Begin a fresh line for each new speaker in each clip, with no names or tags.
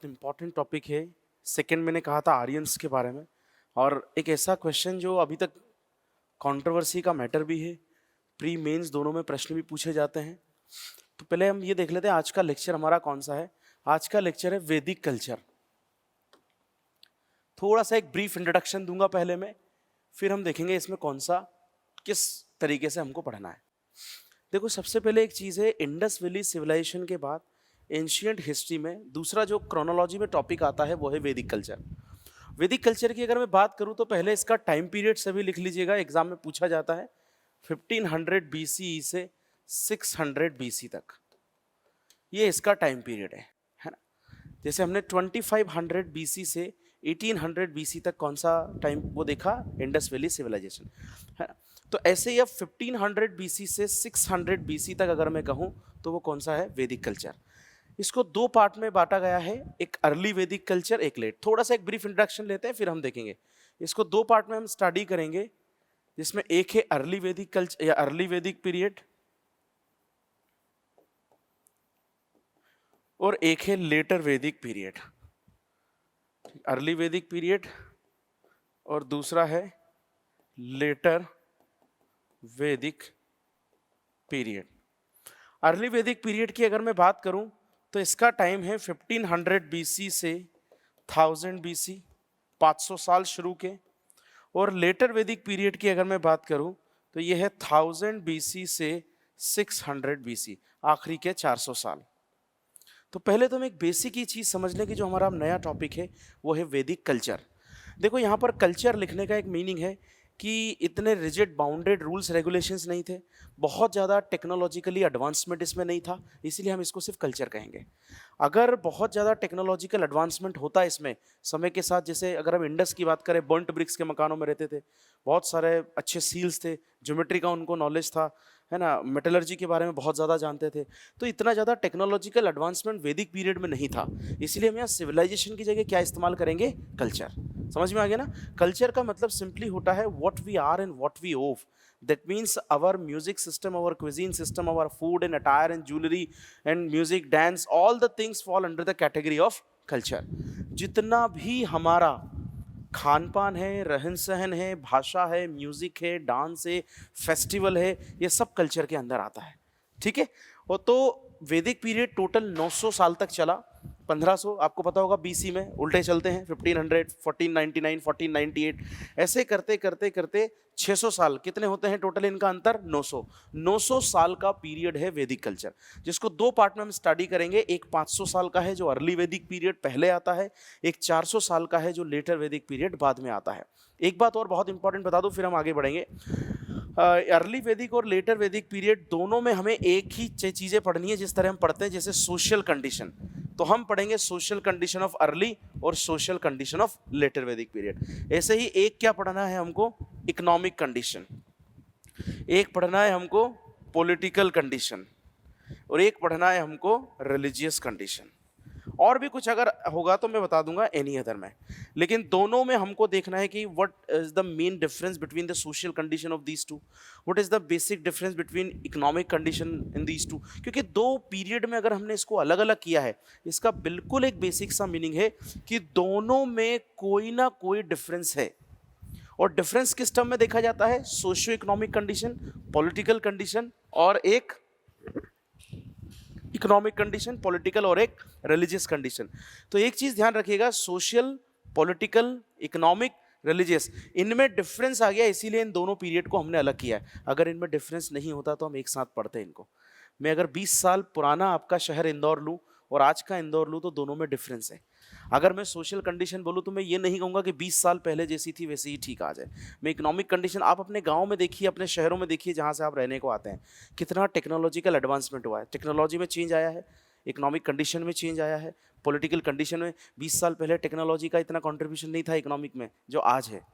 Important topic है। Second मैंने कहा था आर्यंस के बारे में, और एक ऐसा क्वेश्चन जो अभी तक कंट्रोवर्सी का मैटर भी है, प्री मेंस दोनों में प्रश्न भी पूछे जाते हैं। तो पहले हम ये देख लेते हैं आज का लेक्चर हमारा कौन सा है। आज का लेक्चर है वैदिक कल्चर। थोड़ा सा एक ब्रीफ इंट्रोडक्शन दूंगा पहले मैं, फिर हम देखेंगे इसमें कौन सा किस तरीके से हमको पढ़ना है। देखो, सबसे पहले एक चीज़ है, इंडस वैली सिविलाइजेशन के बाद एंशियंट हिस्ट्री में दूसरा जो क्रोनोलॉजी में टॉपिक आता है वो है वैदिक कल्चर। वैदिक कल्चर की अगर मैं बात करूं तो पहले इसका टाइम पीरियड सभी लिख लीजिएगा, एग्जाम में पूछा जाता है 1500 BCE से 600 BC तक, ये इसका टाइम पीरियड है ना। जैसे हमने 2500 BC से 1800 BC तक कौन सा टाइम वो देखा, इंडस वैली सिविलाइजेशन, है ना। तो ऐसे ही अब 1500 BC से 600 BC तक अगर मैं कहूँ तो वो कौन सा है, वैदिक कल्चर। इसको दो पार्ट में बांटा गया है, एक अर्ली वैदिक कल्चर, एक लेट। थोड़ा सा एक ब्रीफ इंट्रोडक्शन लेते हैं फिर हम देखेंगे। इसको दो पार्ट में हम स्टडी करेंगे, जिसमें एक है अर्ली वैदिक कल्चर या अर्ली वैदिक पीरियड, और एक है लेटर वैदिक पीरियड। अर्ली वैदिक पीरियड और दूसरा है लेटर वैदिक पीरियड। अर्ली वैदिक पीरियड की अगर मैं बात करूं तो इसका टाइम है 1500 BC से 1000 BC, 500 साल शुरू के। और लेटर वैदिक पीरियड की अगर मैं बात करूं तो ये है 1000 BC से 600 BC, आखिरी के 400 साल। तो पहले तो हम एक बेसिक ही चीज़ समझ लें कि जो हमारा नया टॉपिक है वो है वैदिक कल्चर। देखो, यहाँ पर कल्चर लिखने का एक मीनिंग है कि इतने रिजिड बाउंडेड रूल्स रेगुलेशंस नहीं थे, बहुत ज़्यादा टेक्नोलॉजिकली एडवांसमेंट इसमें नहीं था, इसीलिए हम इसको सिर्फ कल्चर कहेंगे। अगर बहुत ज़्यादा टेक्नोलॉजिकल एडवांसमेंट होता है इसमें समय के साथ, जैसे अगर हम इंडस की बात करें, बर्न्ट ब्रिक्स के मकानों में रहते थे, बहुत सारे अच्छे सील्स थे, ज्योमेट्री का उनको नॉलेज था, है ना, मेटलर्जी के बारे में बहुत ज़्यादा जानते थे, तो इतना ज़्यादा टेक्नोलॉजिकल एडवांसमेंट वैदिक पीरियड में नहीं था। इसलिए हम यहाँ सिविलाइजेशन की जगह क्या इस्तेमाल करेंगे, कल्चर। समझ में आ गया ना। कल्चर का मतलब सिंपली होता है what we are and what we owe. That means our music system, our cuisine system, our food and attire and jewelry and music, dance, all the things fall under the category of culture. जितना भी हमारा खान पान है, रहन सहन है, भाषा है, म्यूजिक है, डांस है, फेस्टिवल है, ये सब कल्चर के अंदर आता है, ठीक है। और तो वैदिक पीरियड टोटल 900 साल तक चला। 1500 आपको पता होगा BC में उल्टे चलते हैं, 1500, 1499, 1498, ऐसे करते करते करते 600 साल कितने होते हैं टोटल, इनका अंतर 900 साल का पीरियड है वैदिक कल्चर, जिसको दो पार्ट में हम स्टडी करेंगे। एक 500 साल का है जो अर्ली वैदिक पीरियड पहले आता है, एक 400 साल का है जो लेटर वैदिक पीरियड बाद में आता है। एक बात और बहुत इंपॉर्टेंट बता दूं, फिर हम आगे बढ़ेंगे। अर्ली वैदिक और लेटर वैदिक पीरियड दोनों में हमें एक ही चीज़ें पढ़नी है, जिस तरह हम पढ़ते हैं जैसे सोशल कंडीशन, तो हम पढ़ेंगे सोशल कंडीशन ऑफ अर्ली और सोशल कंडीशन ऑफ लेटर वैदिक पीरियड। ऐसे ही एक क्या पढ़ना है हमको, इकोनॉमिक कंडीशन, एक पढ़ना है हमको पॉलिटिकल कंडीशन, और एक पढ़ना है हमको रिलीजियस कंडीशन। और भी कुछ अगर होगा तो मैं बता दूंगा एनी अदर में, लेकिन दोनों में हमको देखना है कि what is the main difference between the social condition of these two, what is the basic difference between economic condition in these two. क्योंकि दो पीरियड में अगर हमने इसको अलग अलग किया है, इसका बिल्कुल एक बेसिक सा मीनिंग है कि दोनों में कोई ना कोई डिफरेंस है। और डिफरेंस किस टर्म में देखा जाता है, socio economic condition, political condition, और एक इकोनॉमिक कंडीशन, पॉलिटिकल, और एक रिलीजियस कंडीशन। तो एक चीज ध्यान रखिएगा, सोशल, पॉलिटिकल, इकोनॉमिक, रिलीजियस, इनमें डिफरेंस आ गया, इसीलिए इन दोनों पीरियड को हमने अलग किया है। अगर इनमें डिफरेंस नहीं होता तो हम एक साथ पढ़ते इनको। मैं अगर 20 साल पुराना आपका शहर इंदौर लूँ और आज का इंदौर लूँ तो दोनों में डिफरेंस है। अगर मैं सोशल कंडीशन बोलूँ तो मैं ये नहीं कहूँगा कि 20 साल पहले जैसी थी वैसे ही ठीक आ जाए। मैं इकोनॉमिक कंडीशन, आप अपने गांव में देखिए, अपने शहरों में देखिए जहाँ से आप रहने को आते हैं, कितना टेक्नोलॉजिकल एडवांसमेंट हुआ है, टेक्नोलॉजी में चेंज आया है, इकोनॉमिक कंडीशन में चेंज आया है, पॉलिटिकल कंडीशन में। 20 साल पहले टेक्नोलॉजी का इतना कॉन्ट्रीब्यूशन नहीं था इकोनॉमिक में जो आज है।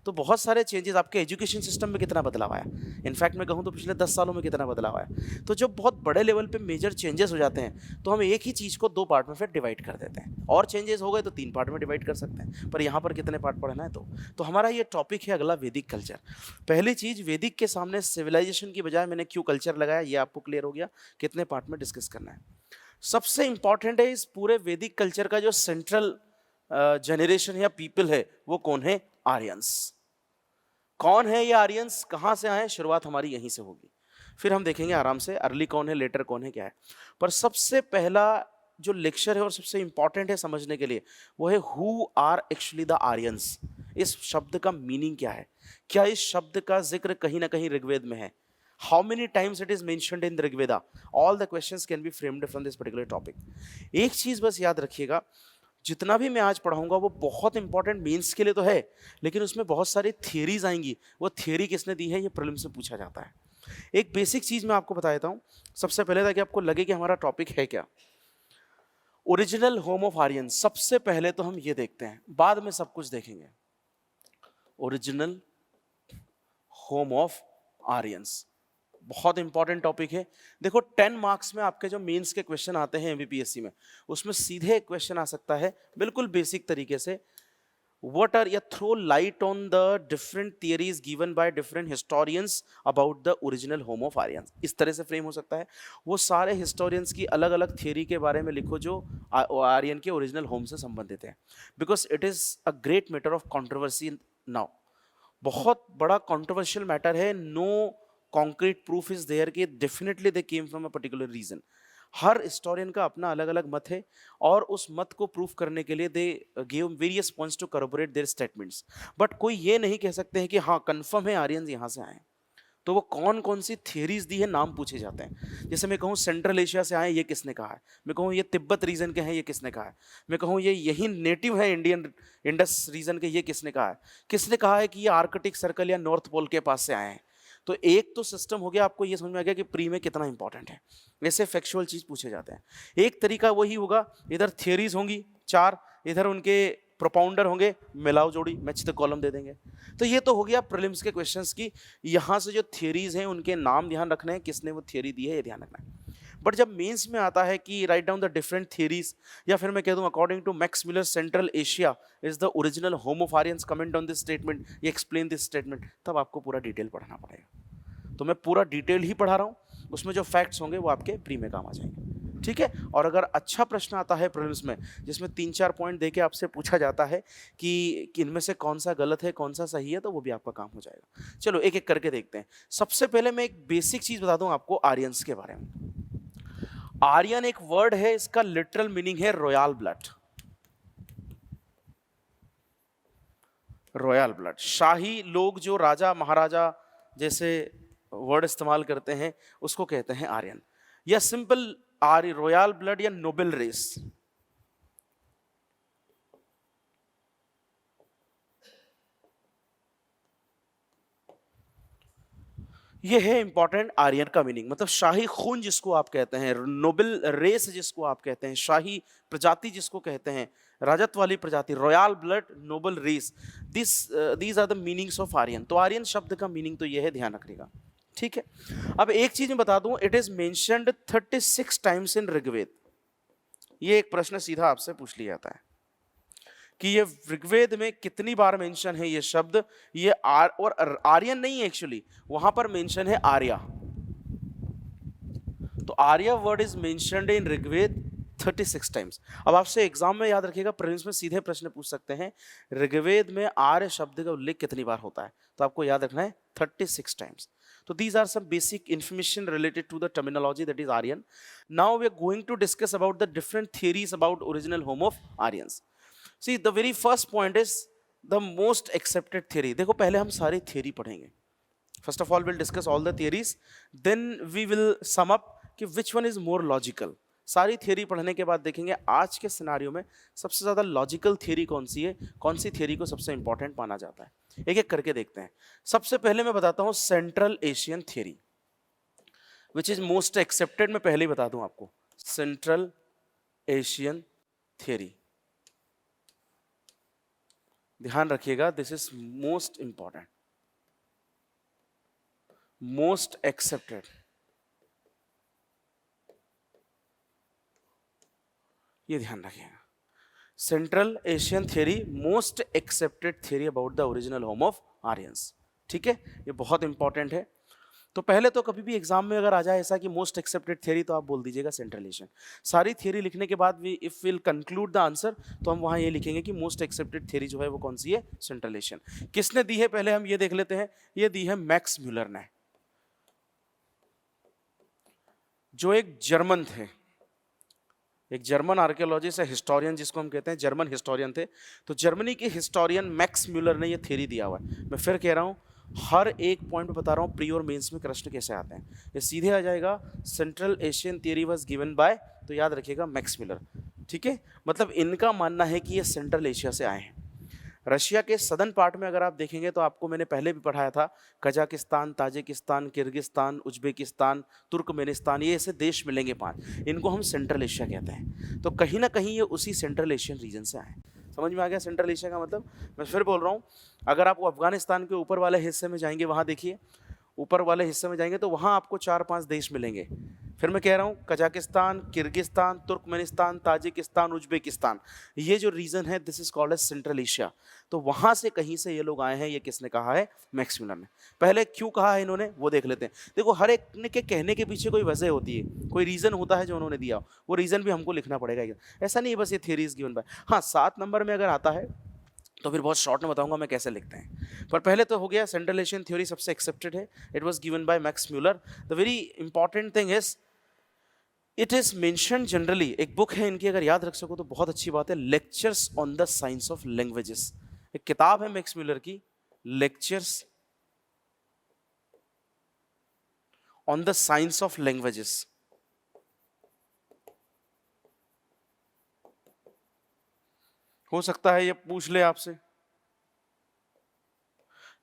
तो बहुत सारे चेंजेस, आपके एजुकेशन सिस्टम में कितना बदलाव आया, इनफैक्ट मैं कहूँ तो पिछले 10 सालों में कितना बदलाव आया। तो जब बहुत बड़े लेवल पे मेजर चेंजेस हो जाते हैं तो हम एक ही चीज़ को दो पार्ट में फिर डिवाइड कर देते हैं, और चेंजेस हो गए तो 3 पार्ट में डिवाइड कर सकते हैं, पर यहाँ पर कितने पार्ट पढ़ना है। तो हमारा ये टॉपिक है अगला, वैदिक कल्चर। पहली चीज़, वैदिक के सामने सिविलाइजेशन की बजाय मैंने क्यों कल्चर लगाया, ये आपको क्लियर हो गया, कितने पार्ट में डिस्कस करना है। सबसे इंपॉर्टेंट है इस पूरे वैदिक कल्चर का जो सेंट्रल जनरेशन या पीपल है वो कौन है? आर्यंस। कौन है ये आर्यंस, कहाँ से आए? शुरुआत हमारी यहीं से होगी, फिर हम देखेंगे आराम से अर्ली कौन है, लेटर कौन है, क्या है। पर सबसे पहला जो लेक्चर है और सबसे इंपॉर्टेंट है समझने के लिए वो है who are actually the Aryans. इस शब्द का मीनिंग क्या है? क्या इस शब्द का जिक्र कहीं ना कहीं ऋग्वेद में है? How many times it is mentioned in Rigveda? All the questions can be framed from this particular topic. एक चीज बस याद रखिएगा, जितना भी मैं आज पढ़ाऊंगा वो बहुत इंपॉर्टेंट मेंस के लिए तो है, लेकिन उसमें बहुत सारी थियरीज आएंगी। वो थियरी किसने दी है ये प्रीलिम्स में पूछा जाता है। एक बेसिक चीज मैं आपको बता देता हूं सबसे पहले, ताकि आपको लगे कि हमारा टॉपिक है क्या। ओरिजिनल होम ऑफ आर्यन, सबसे पहले तो हम ये देखते हैं, बाद में सब कुछ देखेंगे। ओरिजिनल होम ऑफ आर्यंस बहुत इंपॉर्टेंट टॉपिक है। देखो 10 मार्क्स में आपके जो मेंस के क्वेश्चन आते हैं एमबीपीएससी में, उसमें सीधे एक क्वेश्चन आ सकता है बिल्कुल बेसिक तरीके से, what are या throw light on the different theories given by different historians about the original home of Aryans। इस तरह से फ्रेम हो सकता है। वो सारे हिस्टोरियंस की अलग अलग थियरी के बारे में लिखो जो आर्यन के ओरिजिनल होम से संबंधित है, because it is a great matter of controversy now. बहुत बड़ा कंट्रोवर्शियल मैटर है। No concrete proof is there कि definitely they came from a particular region. हर हिस्टोरियन का अपना अलग अलग मत है और उस मत को प्रूफ करने के लिए they give various points to corroborate their statements. But कोई ये नहीं कह सकते हैं कि हाँ कंफर्म है आर्यंस यहाँ से आए। तो वो कौन कौन सी थियरीज दी है नाम पूछे जाते हैं। जैसे मैं कहूँ सेंट्रल एशिया से आए, ये किसने कहा है? मैं कहूँ ये तिब्बत रीजन के हैं, ये किसने कहा है? मैं कहूँ ये यही नेटिव है इंडियन इंडस रीजन के, ये किसने कहा है? किसने कहा है कि ये आर्कटिक सर्कल या नॉर्थ पोल के पास से आए हैं? तो एक तो सिस्टम हो गया, आपको ये समझ में आ गया कि प्री में कितना इंपॉर्टेंट है। ऐसे फैक्चुअल चीज पूछे जाते हैं। एक तरीका वही होगा, इधर थियरीज होंगी 4, इधर उनके प्रोपाउंडर होंगे, मिलाओ जोड़ी मैच द कॉलम दे देंगे। तो ये तो हो गया प्रीलिम्स के क्वेश्चंस की। यहाँ से जो थियरीज हैं उनके नाम ध्यान रखना है, किसने वो थियरी दी है ये ध्यान रखना है। बट जब मेंस में आता है कि write down the different theories, या फिर मैं कह दूं according to Max Muller Central Asia is the original home of Aryans, comment on this statement, ये एक्सप्लेन दिस स्टेटमेंट, तब आपको पूरा डिटेल पढ़ना पड़ेगा। तो मैं पूरा डिटेल ही पढ़ा रहा हूँ, उसमें जो फैक्ट्स होंगे वो आपके प्री में काम आ जाएंगे, ठीक है। और अगर अच्छा प्रश्न आता है प्रीलिम्स में जिसमें 3-4 पॉइंट देके आपसे पूछा जाता है कि इनमें से कौन सा गलत है कौन सा सही है, तो वो भी आपका काम हो जाएगा। चलो एक एक करके देखते हैं। सबसे पहले मैं एक बेसिक चीज बता दूं आपको आर्यंस के बारे में। आर्यन एक वर्ड है, इसका लिटरल मीनिंग है रॉयल ब्लड। रॉयल ब्लड, शाही लोग जो राजा महाराजा जैसे वर्ड इस्तेमाल करते हैं उसको कहते हैं आर्यन, या सिंपल आर्य, रॉयल ब्लड या नोबल रेस। ये है इंपॉर्टेंट आर्यन का मीनिंग, मतलब शाही खून जिसको आप कहते हैं, नोबल रेस जिसको आप कहते हैं, शाही प्रजाति जिसको कहते हैं, राजत्व वाली प्रजाति, royal blood, noble race, these are the meanings of Aryan. तो आर्यन शब्द का मीनिंग तो ये है, ध्यान रखिएगा, ठीक है। अब एक चीज मैं बता दूं, it is mentioned 36 times in Rigveda. ये एक प्रश्न सीधा आपसे पूछ लिया जाता है कि ये ऋग्वेद में कितनी बार मेंशन है ये शब्द। ये और आर्यन नहीं है एक्चुअली, वहां पर मेंशन है आर्या। तो Arya word is mentioned in Rigveda 36 times. अब आपसे एग्जाम में याद रखिएगा, प्रीलिम्स में सीधे प्रश्न पूछ सकते हैं ऋग्वेद में आर्य शब्द का उल्लेख कितनी बार होता है, तो आपको याद रखना है 36 times. So these are some basic information related to the terminology that is Aryan. Now we are going to discuss about the different theories about original home of Aryans. See, the very first point is the most accepted theory. देखो पहले हम सारी theory पढ़ेंगे. First of all, we'll discuss all the theories. Then we will sum up कि which one is more logical. सारी theory पढ़ने के बाद देखेंगे आज के सिनारियो में सबसे ज़्यादा लॉजिकल थियरी कौन सी है, कौन सी थियरी को सबसे इंपॉर्टेंट माना जाता है। एक एक करके देखते हैं। सबसे पहले मैं बताता हूँ central Asian theory which is most accepted. मैं पहले ही बता दूं आपको, सेंट्रल एशियन थियरी, ध्यान रखिएगा, this is most important, most accepted. ये ध्यान रखिएगा, central Asian theory, most accepted theory about the original home of Aryans, ठीक है। ये बहुत इंपॉर्टेंट है। तो पहले तो कभी भी एग्जाम में अगर आ जाए ऐसा कि मोस्ट एक्सेप्टेड थ्योरी, तो आप बोल दीजिएगा सेंट्रल एशियन। सारी थ्योरी लिखने के बाद भी if will conclude the answer, तो हम वहां ये लिखेंगे कि मोस्ट एक्सेप्टेड थ्योरी जो है वो कौन सी है, सेंट्रल एशियन। किसने दी है पहले हम ये देख लेते हैं। ये दी है मैक्स म्यूलर ने, जो एक जर्मन थे, एक जर्मन आर्कियोलॉजिस्ट है, हिस्टोरियन जिसको हम कहते हैं, जर्मन हिस्टोरियन थे। तो जर्मनी के हिस्टोरियन मैक्स म्यूलर ने ये थ्योरी दिया हुआ है। मैं फिर कह रहा हूँ, हर एक पॉइंट बता रहा हूँ, प्री और मेंस में प्रश्न कैसे आते हैं। ये सीधे आ जाएगा, central Asian theory was given bye, तो याद रखिएगा मैक्स म्यूलर। ठीक है, मतलब इनका मानना है कि ये सेंट्रल एशिया से आए हैं। रशिया के सदर्न पार्ट में अगर आप देखेंगे तो आपको मैंने पहले भी पढ़ाया था, Kazakhstan, Tajikistan, Kyrgyzstan, Uzbekistan, Turkmenistan, ये ऐसे देश मिलेंगे 5, इनको हम सेंट्रल एशिया कहते हैं। तो कहीं ना कहीं ये उसी सेंट्रल एशियन रीजन से आए। समझ में आ गया सेंट्रल एशिया का मतलब। मैं फिर बोल रहा हूँ, अगर आप अफगानिस्तान के ऊपर वाले हिस्से में जाएंगे, वहाँ देखिए ऊपर वाले हिस्से में जाएंगे तो वहाँ आपको 4-5 देश मिलेंगे। फिर मैं कह रहा हूँ, Kazakhstan, Kyrgyzstan, Turkmenistan, Tajikistan, Uzbekistan, ये जो रीजन है this is called as Central Asia. तो वहाँ से कहीं से ये लोग आए हैं। ये किसने कहा है, मैक्स म्यूलर ने। पहले क्यों कहा है इन्होंने वो देख लेते हैं। देखो, हर एक के कहने के पीछे कोई वजह होती है, कोई रीज़न होता है जो उन्होंने दिया, वो रीज़न भी हमको लिखना पड़ेगा। ऐसा नहीं है बस ये थियरीज गिवन बाय। हाँ, 7 नंबर में अगर आता है तो फिर बहुत शॉर्ट में बताऊंगा मैं कैसे लिखते हैं। पर पहले तो हो गया, सेंट्रल एशियन थ्योरी सबसे एक्सेप्टेड है, it was given by Max Muller. The very important thing is it is mentioned generally, एक बुक है इनकी, अगर याद रख सको तो बहुत अच्छी बात है, lectures on the science of languages. एक किताब है मैक्स म्यूलर की, lectures on the science of languages. हो सकता है ये पूछ ले आपसे,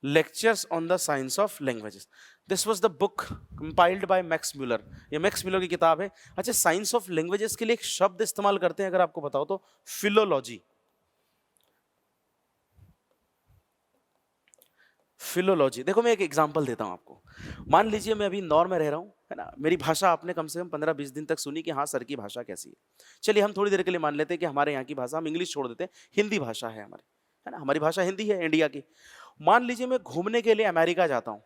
lectures on the science of languages, this was the book compiled by Max Muller. ये मैक्स म्यूलर की किताब है। अच्छा, साइंस ऑफ लैंग्वेजेस के लिए एक शब्द इस्तेमाल करते हैं, अगर आपको बताओ तो, फिलोलॉजी। फिलोलॉजी, देखो मैं एक एग्जांपल देता हूं आपको। मान लीजिए मैं अभी इंदौर में रह रहा हूं, है ना, मेरी भाषा आपने कम से कम 15-20 दिन तक सुनी कि हाँ सर की भाषा कैसी है। चलिए हम थोड़ी देर के लिए मान लेते हैं कि हमारे यहाँ की भाषा, हम इंग्लिश छोड़ देते हैं, हिंदी भाषा है हमारी, है ना, हमारी भाषा हिंदी है इंडिया की। मान लीजिए मैं घूमने के लिए अमेरिका जाता हूँ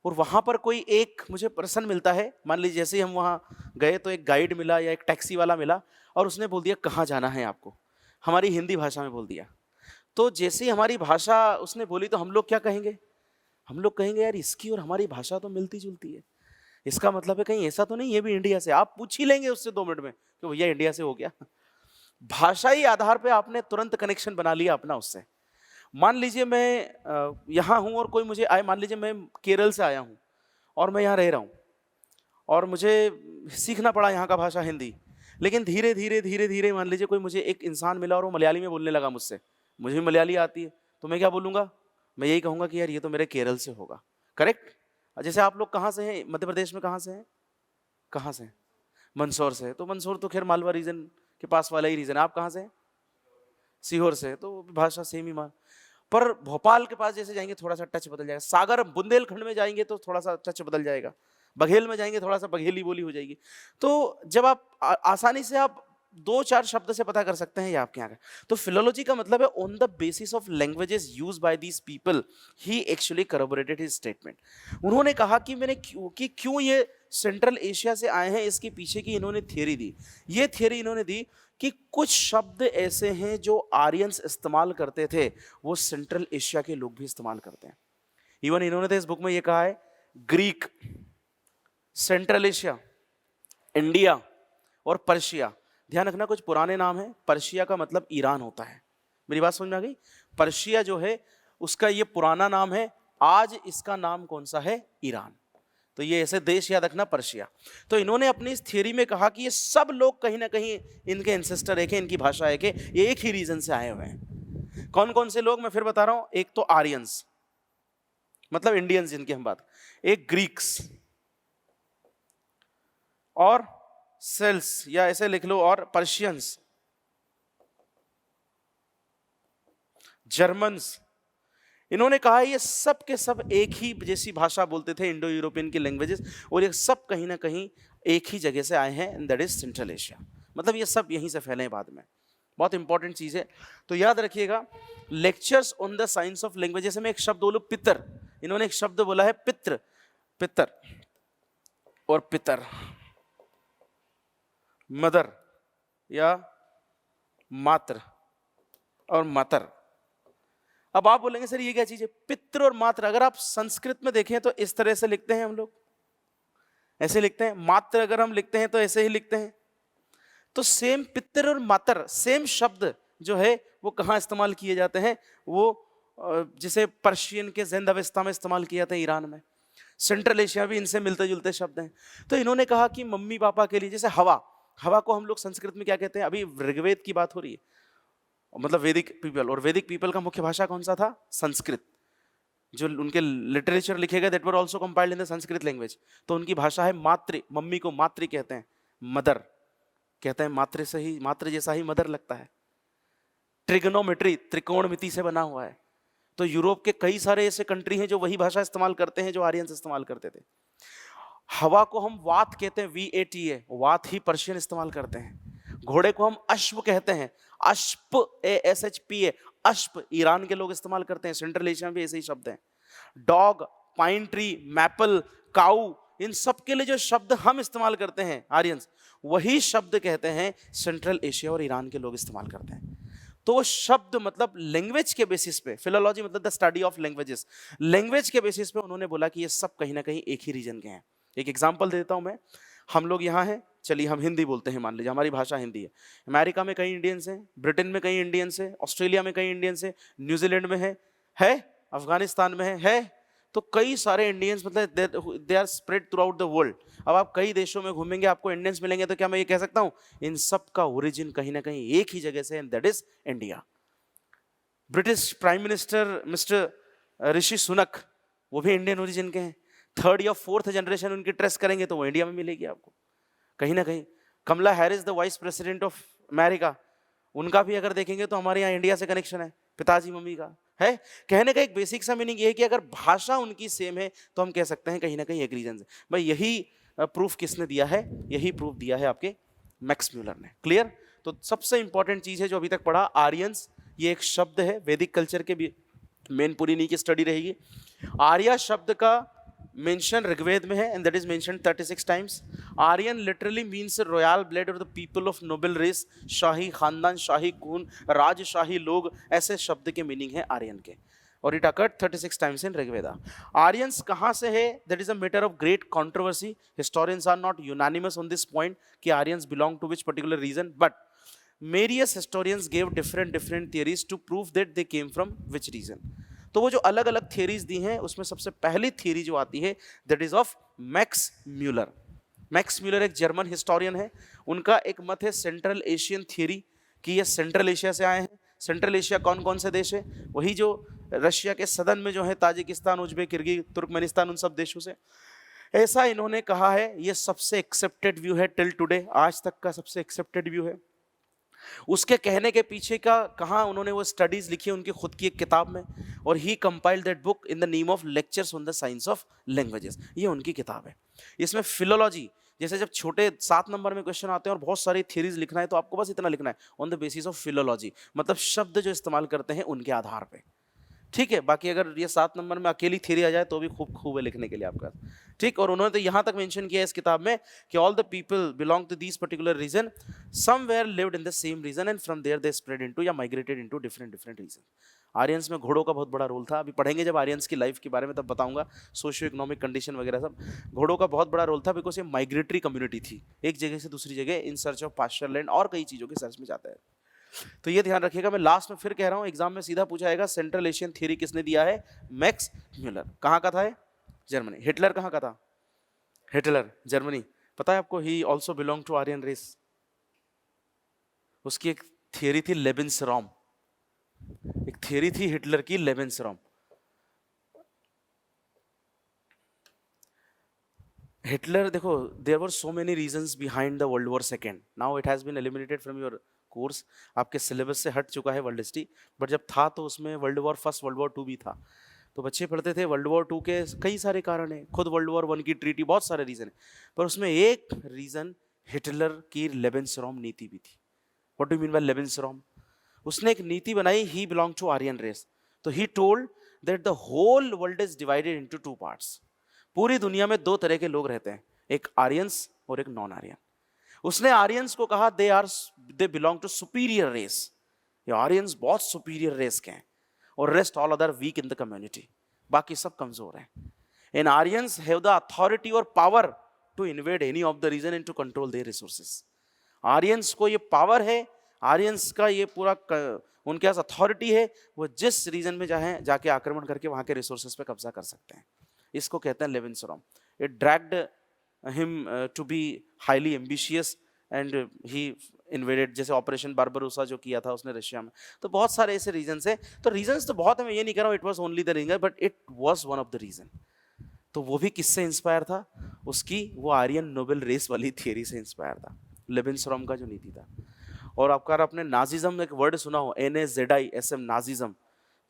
और वहाँ पर कोई एक मुझे पर्सन मिलता है। मान लीजिए जैसे ही हम वहाँ गए तो एक गाइड मिला या एक टैक्सी वाला मिला और उसने बोल दिया कहाँ जाना है आपको, हमारी हिंदी भाषा में बोल दिया। तो जैसे ही हमारी भाषा उसने बोली तो हम लोग क्या कहेंगे, हम लोग कहेंगे यार इसकी और हमारी भाषा तो मिलती जुलती है, इसका मतलब है कहीं ऐसा तो नहीं ये भी इंडिया से। आप पूछ ही लेंगे उससे 2 मिनट में कि भैया इंडिया से हो गया। भाषाई आधार पे आपने तुरंत कनेक्शन बना लिया अपना उससे। मान लीजिए मैं यहाँ हूँ और कोई मुझे आए, मान लीजिए मैं केरल से आया हूँ और मैं यहाँ रह रहा हूँ और मुझे सीखना पड़ा यहाँ का भाषा हिंदी, लेकिन धीरे धीरे धीरे धीरे मान लीजिए कोई मुझे एक इंसान मिला और वो मलयाली में बोलने लगा मुझसे, मुझे भी मलयाली आती है, तो मैं क्या बोलूँगा, मैं यही कहूँगा कि यार ये तो मेरे केरल से होगा। करेक्ट। जैसे आप लोग कहाँ से हैं, मध्य प्रदेश में कहाँ से हैं, कहाँ से हैं, मंदसौर से, तो मंदसौर तो खैर मालवा रीजन के पास वाला ही रीजन है। आप कहाँ से हैं, सीहोर से, तो भाषा सेम ही मान। पर भोपाल के पास जैसे जाएंगे थोड़ा सा टच बदल जाएगा, सागर बुंदेलखंड में जाएंगे तो थोड़ा सा टच बदल जाएगा, बघेल में जाएंगे थोड़ा सा बघेली बोली हो जाएगी। तो जब आप आसानी से आप 2-4 शब्द से पता कर सकते हैं ये आपके यहाँ का। तो फिलोलॉजी का मतलब है on the basis of languages used by these people he actually corroborated his statement. उन्होंने कहा कि मैंने क्यों ये सेंट्रल एशिया से आए हैं, इसके पीछे की इन्होंने थियरी दी। ये थियरी इन्होंने दी कि कुछ शब्द ऐसे हैं जो आर्यंस इस्तेमाल करते थे, वो सेंट्रल एशिया के लोग भी इस्तेमाल करते हैं। इवन इन्होंने तो इस बुक में ये कहा है, ग्रीक, सेंट्रल एशिया, इंडिया और पर्शिया। ध्यान रखना कुछ पुराने नाम हैं। पर्शिया का मतलब ईरान होता है, मेरी बात समझ में आ गई। पर्शिया जो है उसका ये पुराना नाम है, आज इसका नाम कौन सा है, ईरान। तो ये ऐसे देश याद रखना, पर्शिया। तो इन्होंने अपनी इस थियरी में कहा कि ये सब लोग कहीं ना कहीं इनके एंसेस्टर एक है, इनकी भाषा एक है, ये एक ही रीजन से आए हुए हैं। कौन कौन से लोग, मैं फिर बता रहा हूं। एक तो आर्यंस मतलब इंडियंस जिनकी हम बात, एक ग्रीक्स और सेल्स या ऐसे लिख लो, और पर्शियंस, जर्मन्स। इन्होंने कहा ये सब के सब एक ही जैसी भाषा बोलते थे, इंडो यूरोपियन की लैंग्वेजेस, और ये सब कहीं ना कहीं एक ही जगह से आए हैं, दैट इज सेंट्रल एशिया। मतलब ये सब यहीं से फैले हैं बाद में। बहुत इंपॉर्टेंट चीज है, तो याद रखिएगा। Lectures on the science of languages में एक शब्द बोलो, पितर। इन्होंने एक शब्द बोला है पित्र। पितर और पितर, मदर या मात्र और मातर। अब आप बोलेंगे सर ये क्या चीज है, पितृ और मात्र। अगर आप संस्कृत में देखें तो इस तरह से लिखते हैं हम लोग, ऐसे लिखते हैं। मात्र अगर हम लिखते हैं तो ऐसे ही लिखते हैं। तो सेम पितृ और मातर, सेम शब्द जो है वो कहाँ इस्तेमाल किए जाते हैं, वो जिसे पर्शियन के ज़ेंद अवस्था में इस्तेमाल किया जाता है ईरान में। सेंट्रल एशिया भी इनसे मिलते जुलते शब्द हैं। तो इन्होंने कहा कि मम्मी पापा के लिए, जैसे हवा, हवा को हम लोग संस्कृत में क्या कहते हैं, अभी ऋग्वेद की बात हो रही है, मतलब वैदिक पीपल, और वैदिक पीपल का मुख्य भाषा कौन सा था, संस्कृत। जो उनके लिटरेचर लिखे गए that were also compiled in the Sanskrit language. तो उनकी भाषा है मातृ, मम्मी को मातृ कहते हैं, मदर कहते हैं। मातृ से ही, मातृ जैसा ही मदर लगता है। ट्रिग्नोमेट्री, त्रिकोणमिति से बना हुआ है। तो यूरोप के कई सारे ऐसे कंट्री हैं जो वही भाषा इस्तेमाल करते हैं जो आर्यंस इस्तेमाल करते थे। हवा को हम वात कहते हैं, VATA, वात ही पर्शियन इस्तेमाल करते हैं। घोड़े को हम अश्व कहते हैं, अश्प, ASHPA, अश्प ईरान के लोग इस्तेमाल करते हैं। सेंट्रल एशिया में भी ऐसे ही शब्द हैं। डॉग, पाइन ट्री, मैपल, काऊ, इन सब के लिए जो शब्द हम इस्तेमाल करते हैं आर्यंस, वही शब्द कहते हैं सेंट्रल एशिया और ईरान के लोग इस्तेमाल करते हैं। तो शब्द मतलब लैंग्वेज के बेसिस पे, फिलोलॉजी मतलब the study of languages, language के बेसिस पे उन्होंने बोला कि ये सब कहीं ना कहीं एक ही रीजन के हैं। एक एग्जांपल देता हूं मैं। हम लोग यहाँ हैं, चलिए हम हिंदी बोलते हैं, मान लीजिए हमारी भाषा हिंदी है। अमेरिका में कई इंडियंस हैं, ब्रिटेन में कई इंडियंस हैं, ऑस्ट्रेलिया में कई इंडियंस हैं, न्यूजीलैंड में है, अफगानिस्तान में है। तो कई सारे इंडियंस, मतलब they are spread throughout the world. अब आप कई देशों में घूमेंगे, आपको इंडियंस मिलेंगे, तो क्या मैं ये कह सकता हूँ इन सब का ओरिजिन कहीं ना कहीं एक ही जगह से है, and that is India. British prime minister mister Rishi Sunak, वो भी इंडियन ओरिजिन के हैं। 3rd या 4th जनरेशन उनकी ट्रेस करेंगे तो वो इंडिया में मिलेगी आपको कहीं ना कहीं। Kamala Harris, the vice president of America, उनका भी अगर देखेंगे तो हमारे यहाँ इंडिया से कनेक्शन है, पिताजी मम्मी का है। कहने का एक बेसिक सा मीनिंग ये है कि अगर भाषा उनकी सेम है तो हम कह सकते हैं कहीं ना कहीं एक रीजन से। भाई यही प्रूफ किसने दिया है, यही प्रूफ दिया है आपके मैक्स म्यूलर ने। क्लियर। तो सबसे इंपॉर्टेंट चीज है जो अभी तक पढ़ा, आर्यंस, ये एक शब्द है, वैदिक कल्चर के भी मेन पूरी नहीं की स्टडी रहेगी। आर्या शब्द का मेंशन ऋग्वेद में है, and that is mentioned 36 times. Aryan literally means royal blood of the people of noble race, शाही खानदान, शाही खून, राजशाही लोग, ऐसे शब्द के मीनिंग है आर्यन के। और it occurred 36 times in Rigveda. Aryans कहाँ से है, that is a matter of great controversy. Historians are not unanimous on this point कि Aryans belong to which particular region, but various historians gave different theories to prove that they came from which region. तो वो जो अलग अलग theories दी हैं उसमें सबसे पहली थियरी जो आती है that is of Max Muller. Max Muller एक जर्मन हिस्टोरियन है। उनका एक मत है सेंट्रल एशियन थियरी कि ये सेंट्रल एशिया से आए हैं। सेंट्रल एशिया कौन कौन से देश है, वही जो रशिया के सदन में जो है, ताजिकिस्तान, उज्बेक, किर्गिज, तुर्कमेनिस्तान, उन सब देशों से। ऐसा इन्होंने कहा है, ये सबसे एक्सेप्टेड व्यू है टिल टुडे, आज तक का सबसे एक्सेप्टेड व्यू है। उसके कहने के पीछे का कहाँ उन्होंने वो स्टडीज लिखी है उनकी खुद की एक किताब में, और he compiled that book in the name of lectures on the science of languages. ये उनकी किताब है। इसमें फिलोलॉजी, जैसे जब छोटे 7 नंबर में क्वेश्चन आते हैं और बहुत सारी थ्योरीज लिखना है तो आपको बस इतना लिखना है, on the basis of philology, मतलब शब्द जो इस्तेमाल करते हैं उनके आधार पे। ठीक है, बाकी अगर ये 7 नंबर में अकेली थ्योरी आ जाए तो भी खूब है लिखने के लिए आपका। ठीक, और उन्होंने तो यहाँ तक मेंशन किया है इस किताब में कि all the people belong to this particular region, somewhere lived in the same region and from there they spread into या migrated into different region. Aryans में घोड़ों का बहुत बड़ा रोल था। अभी पढ़ेंगे जब आर्यंस की लाइफ के बारे में, तब बताऊंगा सोशियो इकोनॉमिक कंडीशन वगैरह सब। घोड़ों का बहुत बड़ा रोल था बिकॉज ये माइग्रेटरी कम्युनिटी थी, एक जगह से दूसरी जगह in search of pasture land और कई चीज़ों के सर्च में जाता है। तो ये ध्यान रखिएगा। मैं लास्ट में फिर कह रहा हूं, एग्जाम में सीधा पूछा जाएगा सेंट्रल एशियन थ्योरी किसने दिया है, मैक्स म्यूलर। कहां का था है, जर्मनी। हिटलर कहां का था, हिटलर जर्मनी। पता है आपको, he also belong to Aryan race. उसकी एक थियरी थी लेबेंसरॉम, एक थियरी थी हिटलर की लेबेंसरॉम। हिटलर, देखो, there were so many reasons behind the world war second. Now it has been eliminated from your course, आपके सिलेबस से हट चुका है वर्ल्ड हिस्ट्री, बट जब था तो उसमें world war first, world war 2 भी था। तो बच्चे पढ़ते थे। वर्ल्ड वॉर 2 के कई सारे कारण हैं, खुद वर्ल्ड वॉर 1 की ट्रीटी, बहुत सारे रीजन है, पर उसमें एक रीजन हिटलर की लेबेंसरॉम नीति भी थी। What do mean by Lebensraum? उसने एक नीति बनाई, he belong to Aryan race. तो he told that the whole world is divided into 2 parts. पूरी दुनिया में दो तरह के लोग रहते हैं, एक आर्यंस और एक नॉन आर्यन। उसने आर्यंस को कहा they belong to superior race, ये आर्यंस बहुत सुपीरियर रेस के हैं और rest all other weak in the community, बाकी सब कमजोर हैं। And Aryans have the authority और power to invade any of the region and to control their resources. Aryans को ये पावर है, आर्यंस का ये पूरा उनके पास अथॉरिटी है, वो जिस रीजन में चाहे जाके आक्रमण करके वहां के रिसोर्सेस पे कब्जा कर सकते हैं। इसको कहते हैं Lebensraum. It dragged him to be highly ambitious and he invaded, जैसे ऑपरेशन बारबरोसा जो किया था उसने रशिया में। तो बहुत सारे ऐसे रीजंस है, तो रीजंस तो बहुत है, मैं ये नहीं कह रहा हूँ it was only the reason, but it was one of the reason. तो वो भी किससे इंस्पायर था? उसकी वो आर्यन नोबेल रेस वाली थियरी से इंस्पायर था, लेविन्सरॉम का जो नीति था। और आपका आपने नाजिज्म एक वर्ड सुना हो, NAZISM, नाजिज्म।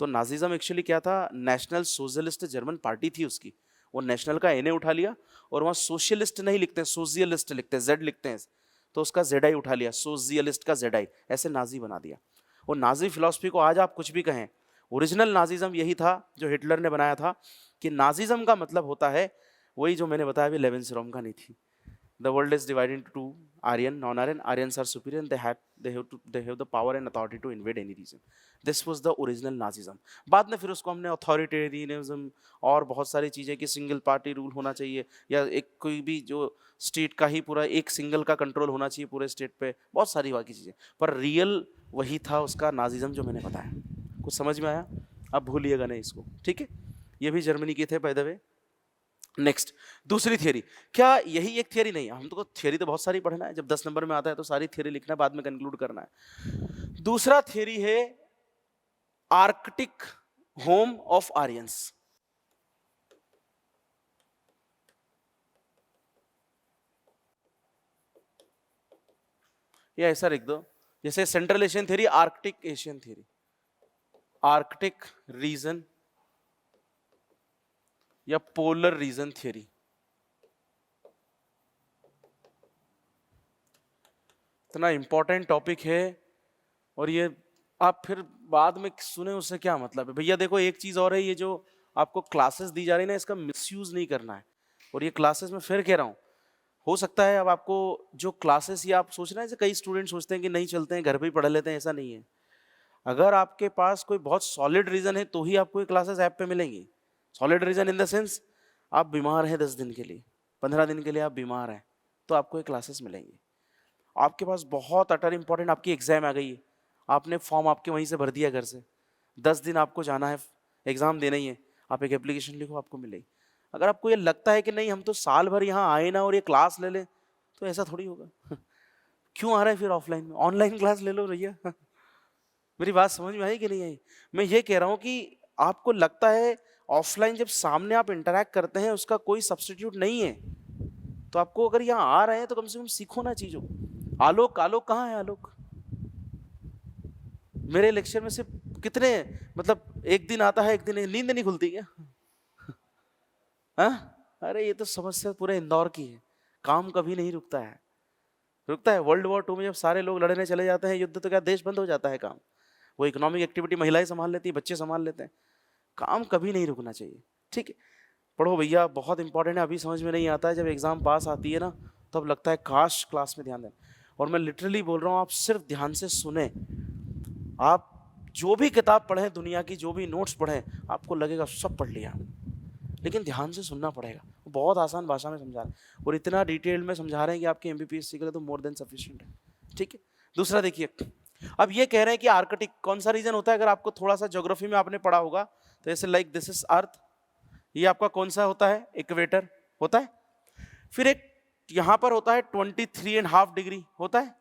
तो नाजिज्म एक्चुअली क्या था? नेशनल सोशलिस्ट जर्मन पार्टी थी उसकी। वो नेशनल का NA उठा लिया और वहाँ सोशलिस्ट नहीं लिखते हैं, सोशियलिस्ट लिखते हैं, Z लिखते हैं, तो उसका ZI उठा लिया, सोशियलिस्ट का ZI, ऐसे नाजी बना दिया। वो नाजी फिलॉसफी को आज आप कुछ भी कहें, ओरिजिनल नाजिज्म यही था जो हिटलर ने बनाया था, कि नाजिज्म का मतलब होता है वही जो मैंने बताया अभी लेविन्सरॉम का नहीं थी। The world is divided into two, Aryan, non-Aryan. Aryans are superior and they have the power and authority to invade any region. This was the original Nazism. बाद में फिर उसको हमने authoritarianism और बहुत सारी चीज़ें कि सिंगल पार्टी रूल होना चाहिए, या एक कोई भी जो स्टेट का ही पूरा एक सिंगल का कंट्रोल होना चाहिए पूरे स्टेट पे, बहुत सारी बाकी चीज़ें, पर रियल वही था उसका नाजिज्म जो मैंने बताया। कुछ समझ में आया? अब भूलिएगा नहीं इसको, ठीक है? ये भी जर्मनी के थे बाय द वे। नेक्स्ट, दूसरी थियरी। क्या यही एक थियरी नहीं, हम तो थियरी तो बहुत सारी पढ़ना है, जब 10 नंबर में आता है तो सारी थियरी लिखना है, बाद में कंक्लूड करना है। दूसरा थियरी है आर्कटिक होम ऑफ आर्यंस। या ऐसा लिख दो जैसे central Asian theory, Arctic Asian theory, Arctic region या पोलर रीजन थियरी। इतना इंपॉर्टेंट टॉपिक है, और ये आप फिर बाद में सुने उससे क्या मतलब है? भैया देखो एक चीज और है, ये जो आपको क्लासेस दी जा रही है ना, इसका मिसयूज नहीं करना है। और ये क्लासेस में फिर कह रहा हूँ, हो सकता है अब आपको जो क्लासेस, ये आप सोच रहे हैं, कई स्टूडेंट सोचते हैं कि नहीं चलते हैं, घर पे ही पढ़ लेते हैं, ऐसा नहीं है। अगर आपके पास कोई बहुत सॉलिड रीजन है तो ही आपको ये क्लासेस ऐप पे मिलेंगी। Solid reason in the sense, आप बीमार हैं 10 दिन के लिए, 15 दिन के लिए आप बीमार हैं, तो आपको ये क्लासेस मिलेंगी। आपके पास बहुत अटर इंपॉर्टेंट, आपकी एग्जाम आ गई है, आपने फॉर्म आपके वहीं से भर दिया घर से, 10 दिन आपको जाना है, एग्जाम देना ही है, आप एक एप्लीकेशन लिखो, आपको मिलेगी। अगर आपको ये लगता है कि नहीं हम तो साल भर यहाँ आए ना और ये क्लास ले लें, तो ऐसा थोड़ी होगा। क्यों आ रहा है फिर ऑफलाइन में? ऑनलाइन क्लास ले लो भैया। मेरी बात समझ में आई कि नहीं आई? मैं ये कह रहा हूँ कि आपको लगता है ऑफलाइन जब सामने आप इंटरैक्ट करते हैं उसका कोई सब्स्टिट्यूट नहीं है, तो आपको अगर यहाँ आ रहे हैं तो कम से कम सीखो ना चीजों। आलोक, आलोक कहाँ है? आलोक मेरे लेक्चर में से कितने, मतलब एक दिन आता है, एक दिन नींद नहीं खुलती क्या? अरे ये तो समस्या पूरे इंदौर की है, काम कभी नहीं रुकता है। रुकता है? वर्ल्ड वॉर 2 में जब सारे लोग लड़ने चले जाते हैं युद्ध, तो क्या देश बंद हो जाता है? काम, वो इकोनॉमिक एक्टिविटी महिलाएं संभाल लेती है, बच्चे संभाल लेते हैं, काम कभी नहीं रुकना चाहिए। ठीक है, पढ़ो भैया, बहुत इंपॉर्टेंट है। अभी समझ में नहीं आता है, जब एग्जाम पास आती है ना तब लगता है काश क्लास में ध्यान दें। और मैं लिटरली बोल रहा हूँ, आप सिर्फ ध्यान से सुने, आप जो भी किताब पढ़ें दुनिया की, जो भी नोट्स पढ़ें, आपको लगेगा सब पढ़ लिया, लेकिन ध्यान से सुनना पड़ेगा। बहुत आसान भाषा में समझा रहे हैं और इतना डिटेल में समझा रहे हैं कि आपके MBBS के लिए तो मोर देन सफिशिएंट है। ठीक है, दूसरा देखिए, अब ये कह रहे हैं कि आर्कटिक कौन सा रीजन होता है? अगर आपको थोड़ा सा ज्योग्राफी में आपने पढ़ा होगा तो ऐसे लाइक दिस इज अर्थ, ये आपका कौन सा होता है? इक्वेटर होता है। फिर एक यहां पर होता है 23.5 डिग्री होता है,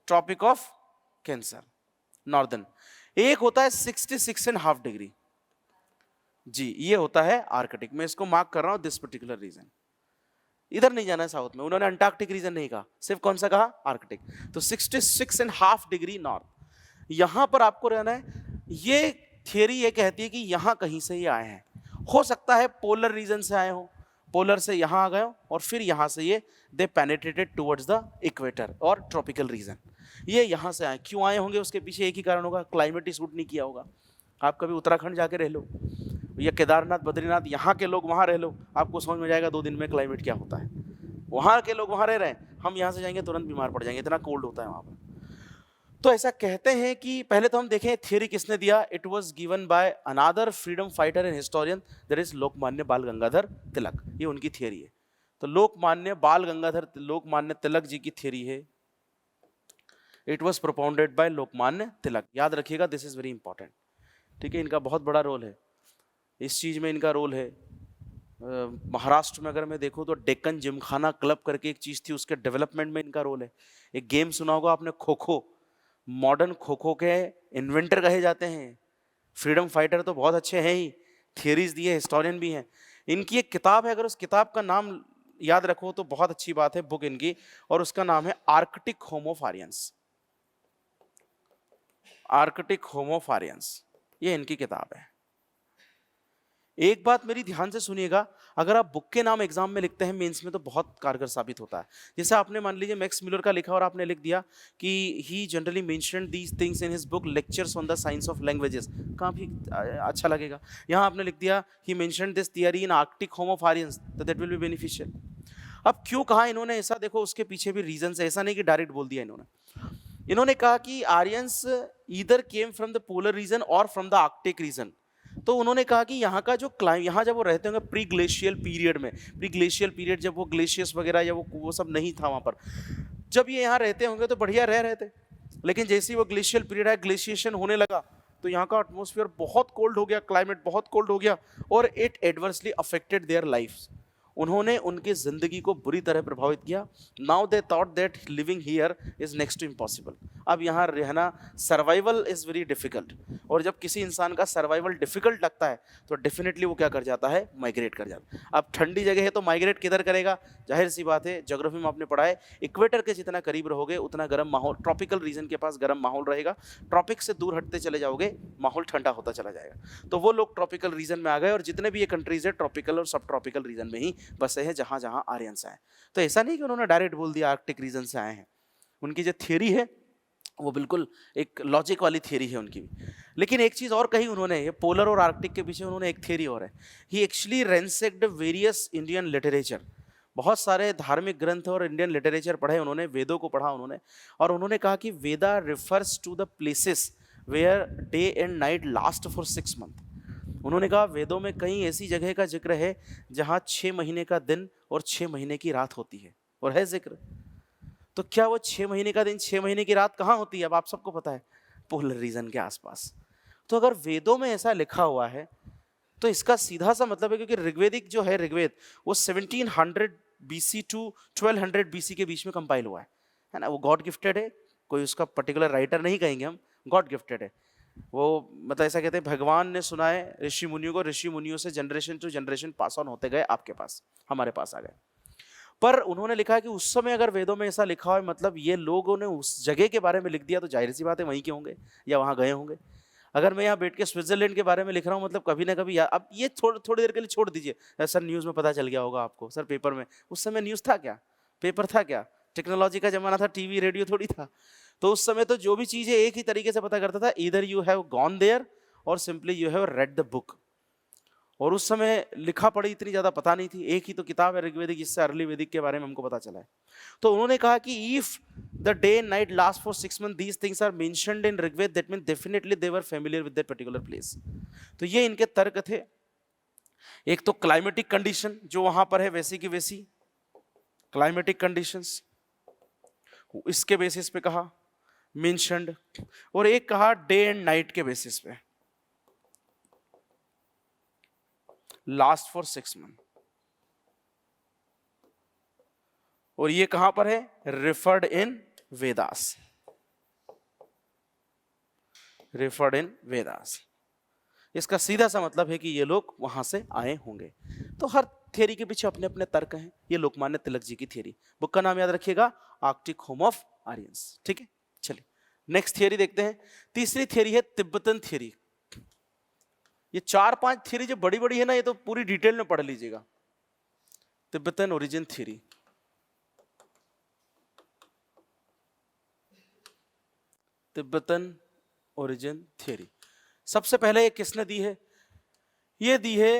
ट्रॉपिक ऑफ कैंसर नॉर्दर्न। एक होता है 66.5 डिग्री, जी ये होता है आर्कटिक। मैं इसको मार्क कर रहा हूं, दिस पर्टिकुलर रीजन। इधर नहीं जाना है साउथ में, उन्होंने अंटार्कटिक रीजन नहीं कहा, सिर्फ कौन सा कहा? आर्कटिक। तो 66.5 डिग्री नॉर्थ, यहां पर आपको रहना है। ये थियरी ये कहती है कि यहां कहीं से ये आए हैं, हो सकता है पोलर रीजन से आए हो, पोलर से यहां आ गए हो और फिर यहां से ये दे पेनिट्रेटेड टुवर्ड्स द इक्वेटर और ट्रॉपिकल रीजन। ये यहां से आए, क्यों आए होंगे उसके पीछे एक ही कारण होगा, क्लाइमेट ही सूट नहीं किया होगा। आप कभी उत्तराखंड जाके रह लो, या केदारनाथ बद्रीनाथ, यहाँ के लोग वहाँ रह लो, आपको समझ में जाएगा 2 दिन में क्लाइमेट क्या होता है। वहाँ के लोग वहाँ रह रहे हैं, हम यहाँ से जाएंगे तुरंत बीमार पड़ जाएंगे, इतना कोल्ड होता है वहाँ पर। तो ऐसा कहते हैं कि पहले तो हम देखें थियरी किसने दिया। It was given by another freedom fighter and historian, that is Lokmanya बाल गंगाधर तिलक। ये उनकी थियरी है। तो लोकमान्य तिलक जी की थियरी है। It was propounded by Lokmanya Tilak. याद रखिएगा, दिस इज वेरी इंपॉर्टेंट। ठीक है, इनका बहुत बड़ा रोल है इस चीज में। इनका रोल है महाराष्ट्र में अगर मैं देखूं तो डेक्कन जिमखाना क्लब करके एक चीज थी, उसके डेवलपमेंट में इनका रोल है। एक गेम सुना होगा आपने, खो खो। मॉडर्न खो खो के इन्वेंटर कहे जाते हैं। फ्रीडम फाइटर तो बहुत अच्छे हैं ही, थियरीज दिए, हिस्टोरियन भी हैं। इनकी एक किताब है, अगर उस किताब का नाम याद रखो तो बहुत अच्छी बात है, बुक इनकी, और उसका नाम है आर्कटिक होमोफारियंस। आर्कटिक होमोफारियंस, ये इनकी किताब है। एक बात मेरी ध्यान से सुनिएगा, अगर आप बुक के नाम एग्जाम में लिखते हैं मेंस में तो बहुत कारगर साबित होता है। जैसे आपने मान लीजिए मैक्स मिलर का लिखा और आपने लिख दिया कि he generally mentioned these things in his book lectures on the science of languages, काफी अच्छा लगेगा। यहाँ आपने लिख दिया he mentioned this theory in Arctic होमोफारियंस, तो दैट विल बी बेनिफिशियल। अब क्यों कहा इन्होंने ऐसा, देखो उसके पीछे भी रीजन है, ऐसा नहीं कि डायरेक्ट बोल दिया इन्होंने कहा कि Aryans either came from the polar region और फ्रॉम द आर्कटिक रीजन। तो उन्होंने कहा कि यहाँ का जो यहाँ जब वो रहते होंगे प्री ग्लेशियल पीरियड में, प्री ग्लेशियल पीरियड जब वो ग्लेशियर्स वगैरह या वो सब नहीं था वहाँ पर, जब ये यहाँ रहते होंगे तो बढ़िया रह रहे थे। लेकिन जैसे ही वो ग्लेशियल पीरियड है, ग्लेशिएशन होने लगा, तो यहाँ का एटमॉस्फेयर बहुत कोल्ड हो गया, क्लाइमेट बहुत कोल्ड हो गया, और it adversely affected their life. उन्होंने उनकी जिंदगी को बुरी तरह प्रभावित किया। Now they thought that living here is next to impossible. अब यहाँ रहना, सर्वाइवल इज वेरी डिफिकल्ट, और जब किसी इंसान का सर्वाइवल डिफिकल्ट लगता है तो डेफिनेटली वो क्या कर जाता है, माइग्रेट कर जाता है। अब ठंडी जगह है तो माइग्रेट किधर करेगा, जाहिर सी बात है, ज्योग्राफी में आपने पढ़ा है, इक्वेटर के जितना करीब रहोगे उतना गर्म माहौल, ट्रॉपिकल रीजन के पास गर्म माहौल रहेगा, ट्रॉपिक से दूर हटते चले जाओगे माहौल ठंडा होता चला जाएगा। तो वो लोग ट्रॉपिकल रीजन में आ गए, और जितने भी ये कंट्रीज है ट्रॉपिकल और सब ट्रॉपिकल रीजन में ही बसे हैं, जहां जहां आर्यंस आए। तो ऐसा नहीं कि उन्होंने डायरेक्ट बोल दिया आर्कटिक रीजन से आए हैं। उनकी जो थियरी है वो बिल्कुल एक लॉजिक वाली थियरी है उनकी भी। लेकिन एक चीज और कही उन्होंने, ये पोलर और आर्कटिक के पीछे उन्होंने एक थियरी और है। ही एक्चुअली रैंसेक्ड वेरियस इंडियन लिटरेचर, बहुत सारे धार्मिक ग्रंथ और इंडियन लिटरेचर पढ़े उन्होंने, वेदों को पढ़ा उन्होंने, और उन्होंने कहा कि Veda refers to the places where day and night last for 6 month. उन्होंने कहा वेदों में कई ऐसी जगह का जिक्र है जहां 6 महीने का दिन और 6 महीने की रात होती है, और है जिक्र। तो क्या वो 6 महीने का दिन 6 महीने की रात कहाँ होती है, अब आप सबको पता है, पोलर रीजन के आसपास। तो अगर वेदों में ऐसा लिखा हुआ है तो इसका सीधा सा मतलब है, क्योंकि ऋग्वेदिक जो है, ऋग्वेद वो 1700 BC टू 1200 BC के बीच में कंपाइल हुआ है ना। वो गॉड गिफ्टेड है, कोई उसका पर्टिकुलर राइटर नहीं कहेंगे हम, गॉड गिफ्टेड है वो। मतलब ऐसा कहते हैं भगवान ने सुना है ऋषि मुनियों को, ऋषि मुनियों से generation to generation pass on होते गए, आपके पास, हमारे पास आ गए। पर उन्होंने लिखा है कि उस समय अगर वेदों में ऐसा लिखा हो, मतलब ये लोगों ने उस जगह के बारे में लिख दिया, तो जाहिर सी बात है वहीं के होंगे या वहां गए होंगे। अगर मैं यहाँ बैठ के स्विट्जरलैंड के बारे में लिख रहा हूँ, मतलब कभी ना कभी अब ये थोड़ी देर के लिए छोड़ दीजिए, सर न्यूज़ में पता चल गया होगा आपको, सर पेपर में, उस समय न्यूज़ था क्या, पेपर था क्या, टेक्नोलॉजी का जमाना था, टीवी रेडियो थोड़ी था। तो उस समय तो जो भी चीज़ें एक ही तरीके से पता करता था, इधर यू हैव गॉन देयर और simply you have read the book. और उस समय लिखा पढ़ी इतनी ज्यादा पता नहीं थी, एक ही तो किताब है ऋग्वेदिक, जिससे अर्ली वैदिक के बारे में हमको पता चला है। तो उन्होंने कहा कि if the day and night last for 6 month, these things are mentioned in Rigveda, that mean definitely they were familiar with that particular place. तो ये इनके तर्क थे। एक तो क्लाइमेटिक कंडीशन जो वहां पर है वैसी की वैसी क्लाइमेटिक कंडीशंस, इसके बेसिस पे कहा मेंशन्ड, और एक कहा डे एंड नाइट के बेसिस पे, लास्ट फॉर 6 मंथ। और ये कहां पर है, referred in Vedas, referred in Vedas. इसका सीधा सा मतलब है कि ये लोग वहां से आए होंगे। तो हर थियरी के पीछे अपने अपने तर्क हैं। ये लोकमान्य तिलक जी की थियरी, बुक का नाम याद रखिएगा, आर्कटिक होम ऑफ आर्यंस। ठीक है, चलिए नेक्स्ट थियरी देखते हैं। तीसरी थियरी है तिब्बतन थियरी। ये 4-5 थियरी जो बड़ी बड़ी है ना, ये तो पूरी डिटेल में पढ़ लीजिएगा। Tibetan origin theory, Tibetan origin theory. सबसे पहले ये किसने दी है, ये दी है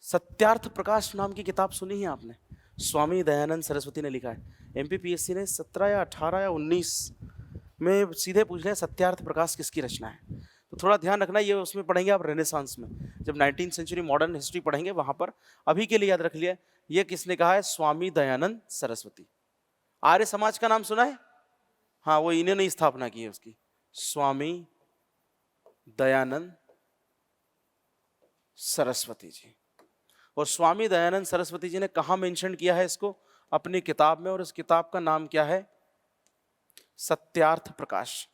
सत्यार्थ प्रकाश नाम की किताब, सुनी है आपने? स्वामी दयानंद सरस्वती ने लिखा है। एमपीपीएससी ने 17 या 18 या 19 में सीधे पूछ लिया सत्यार्थ प्रकाश किसकी रचना है। तो थोड़ा ध्यान रखना, ये उसमें पढ़ेंगे आप रेनेसांस में, जब 19वीं सेंचुरी मॉडर्न हिस्ट्री पढ़ेंगे वहां पर। अभी के लिए याद रख लिया, ये किसने कहा है? स्वामी दयानंद सरस्वती। आर्य समाज का नाम सुना है? हाँ, वो इन्होंने स्थापना की है उसकी, स्वामी दयानंद सरस्वती जी। और स्वामी दयानंद सरस्वती जी ने कहाँ मेंशन किया है इसको? अपनी किताब में, और इस किताब का नाम क्या है? सत्यार्थ प्रकाश।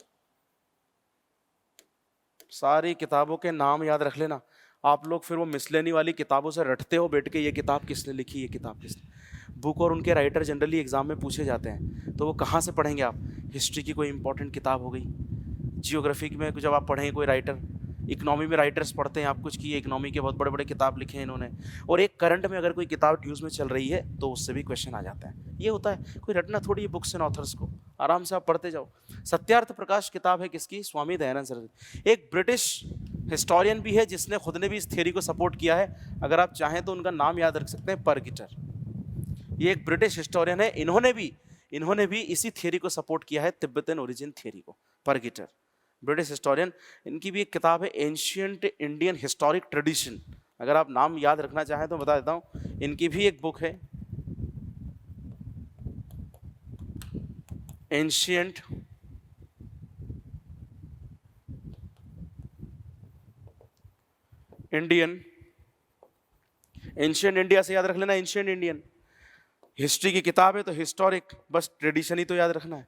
सारी किताबों के नाम याद रख लेना आप लोग, फिर वो मिसलेनी वाली किताबों से रटते हो बैठ के, ये किताब किसने लिखी, ये किताब किसने। बुक और उनके राइटर जनरली एग्जाम में पूछे जाते हैं, तो वो कहाँ से पढ़ेंगे आप? हिस्ट्री की कोई इंपॉर्टेंट किताब हो गई, जियोग्राफी में जब आप पढ़ेंगे कोई राइटर, इकोनॉमी में राइटर्स पढ़ते हैं आप कुछ की, इकोनॉमी के बहुत बड़े बड़े किताब लिखे हैं इन्होंने, और एक करंट में अगर कोई किताब न्यूज़ में चल रही है तो उससे भी क्वेश्चन आ जाता है। ये होता है, कोई रटना थोड़ी है बुक्स एंड ऑथर्स को, आराम से आप पढ़ते जाओ। सत्यार्थ प्रकाश किताब है किसकी? स्वामी दयानंद सरस्वती। एक ब्रिटिश हिस्टोरियन भी है जिसने खुद ने भी इस थियरी को सपोर्ट किया है, अगर आप चाहें तो उनका नाम याद रख सकते हैं, परगिटर। ये एक ब्रिटिश हिस्टोरियन है, इन्होंने भी इसी थियरी को सपोर्ट किया है, तिब्बतन ओरिजिन थियरी को, परगिटर, ब्रिटिश हिस्टोरियन। इनकी भी एक किताब है एंशिएंट इंडियन हिस्टोरिक ट्रेडिशन, अगर आप नाम याद रखना चाहें तो बता देता हूं, इनकी भी एक बुक है एंशिएंट इंडियन, एंशिएंट इंडिया से याद रख लेना, एंशिएंट इंडियन। हिस्ट्री की किताब है तो हिस्टोरिक, बस ट्रेडिशन ही तो याद रखना है,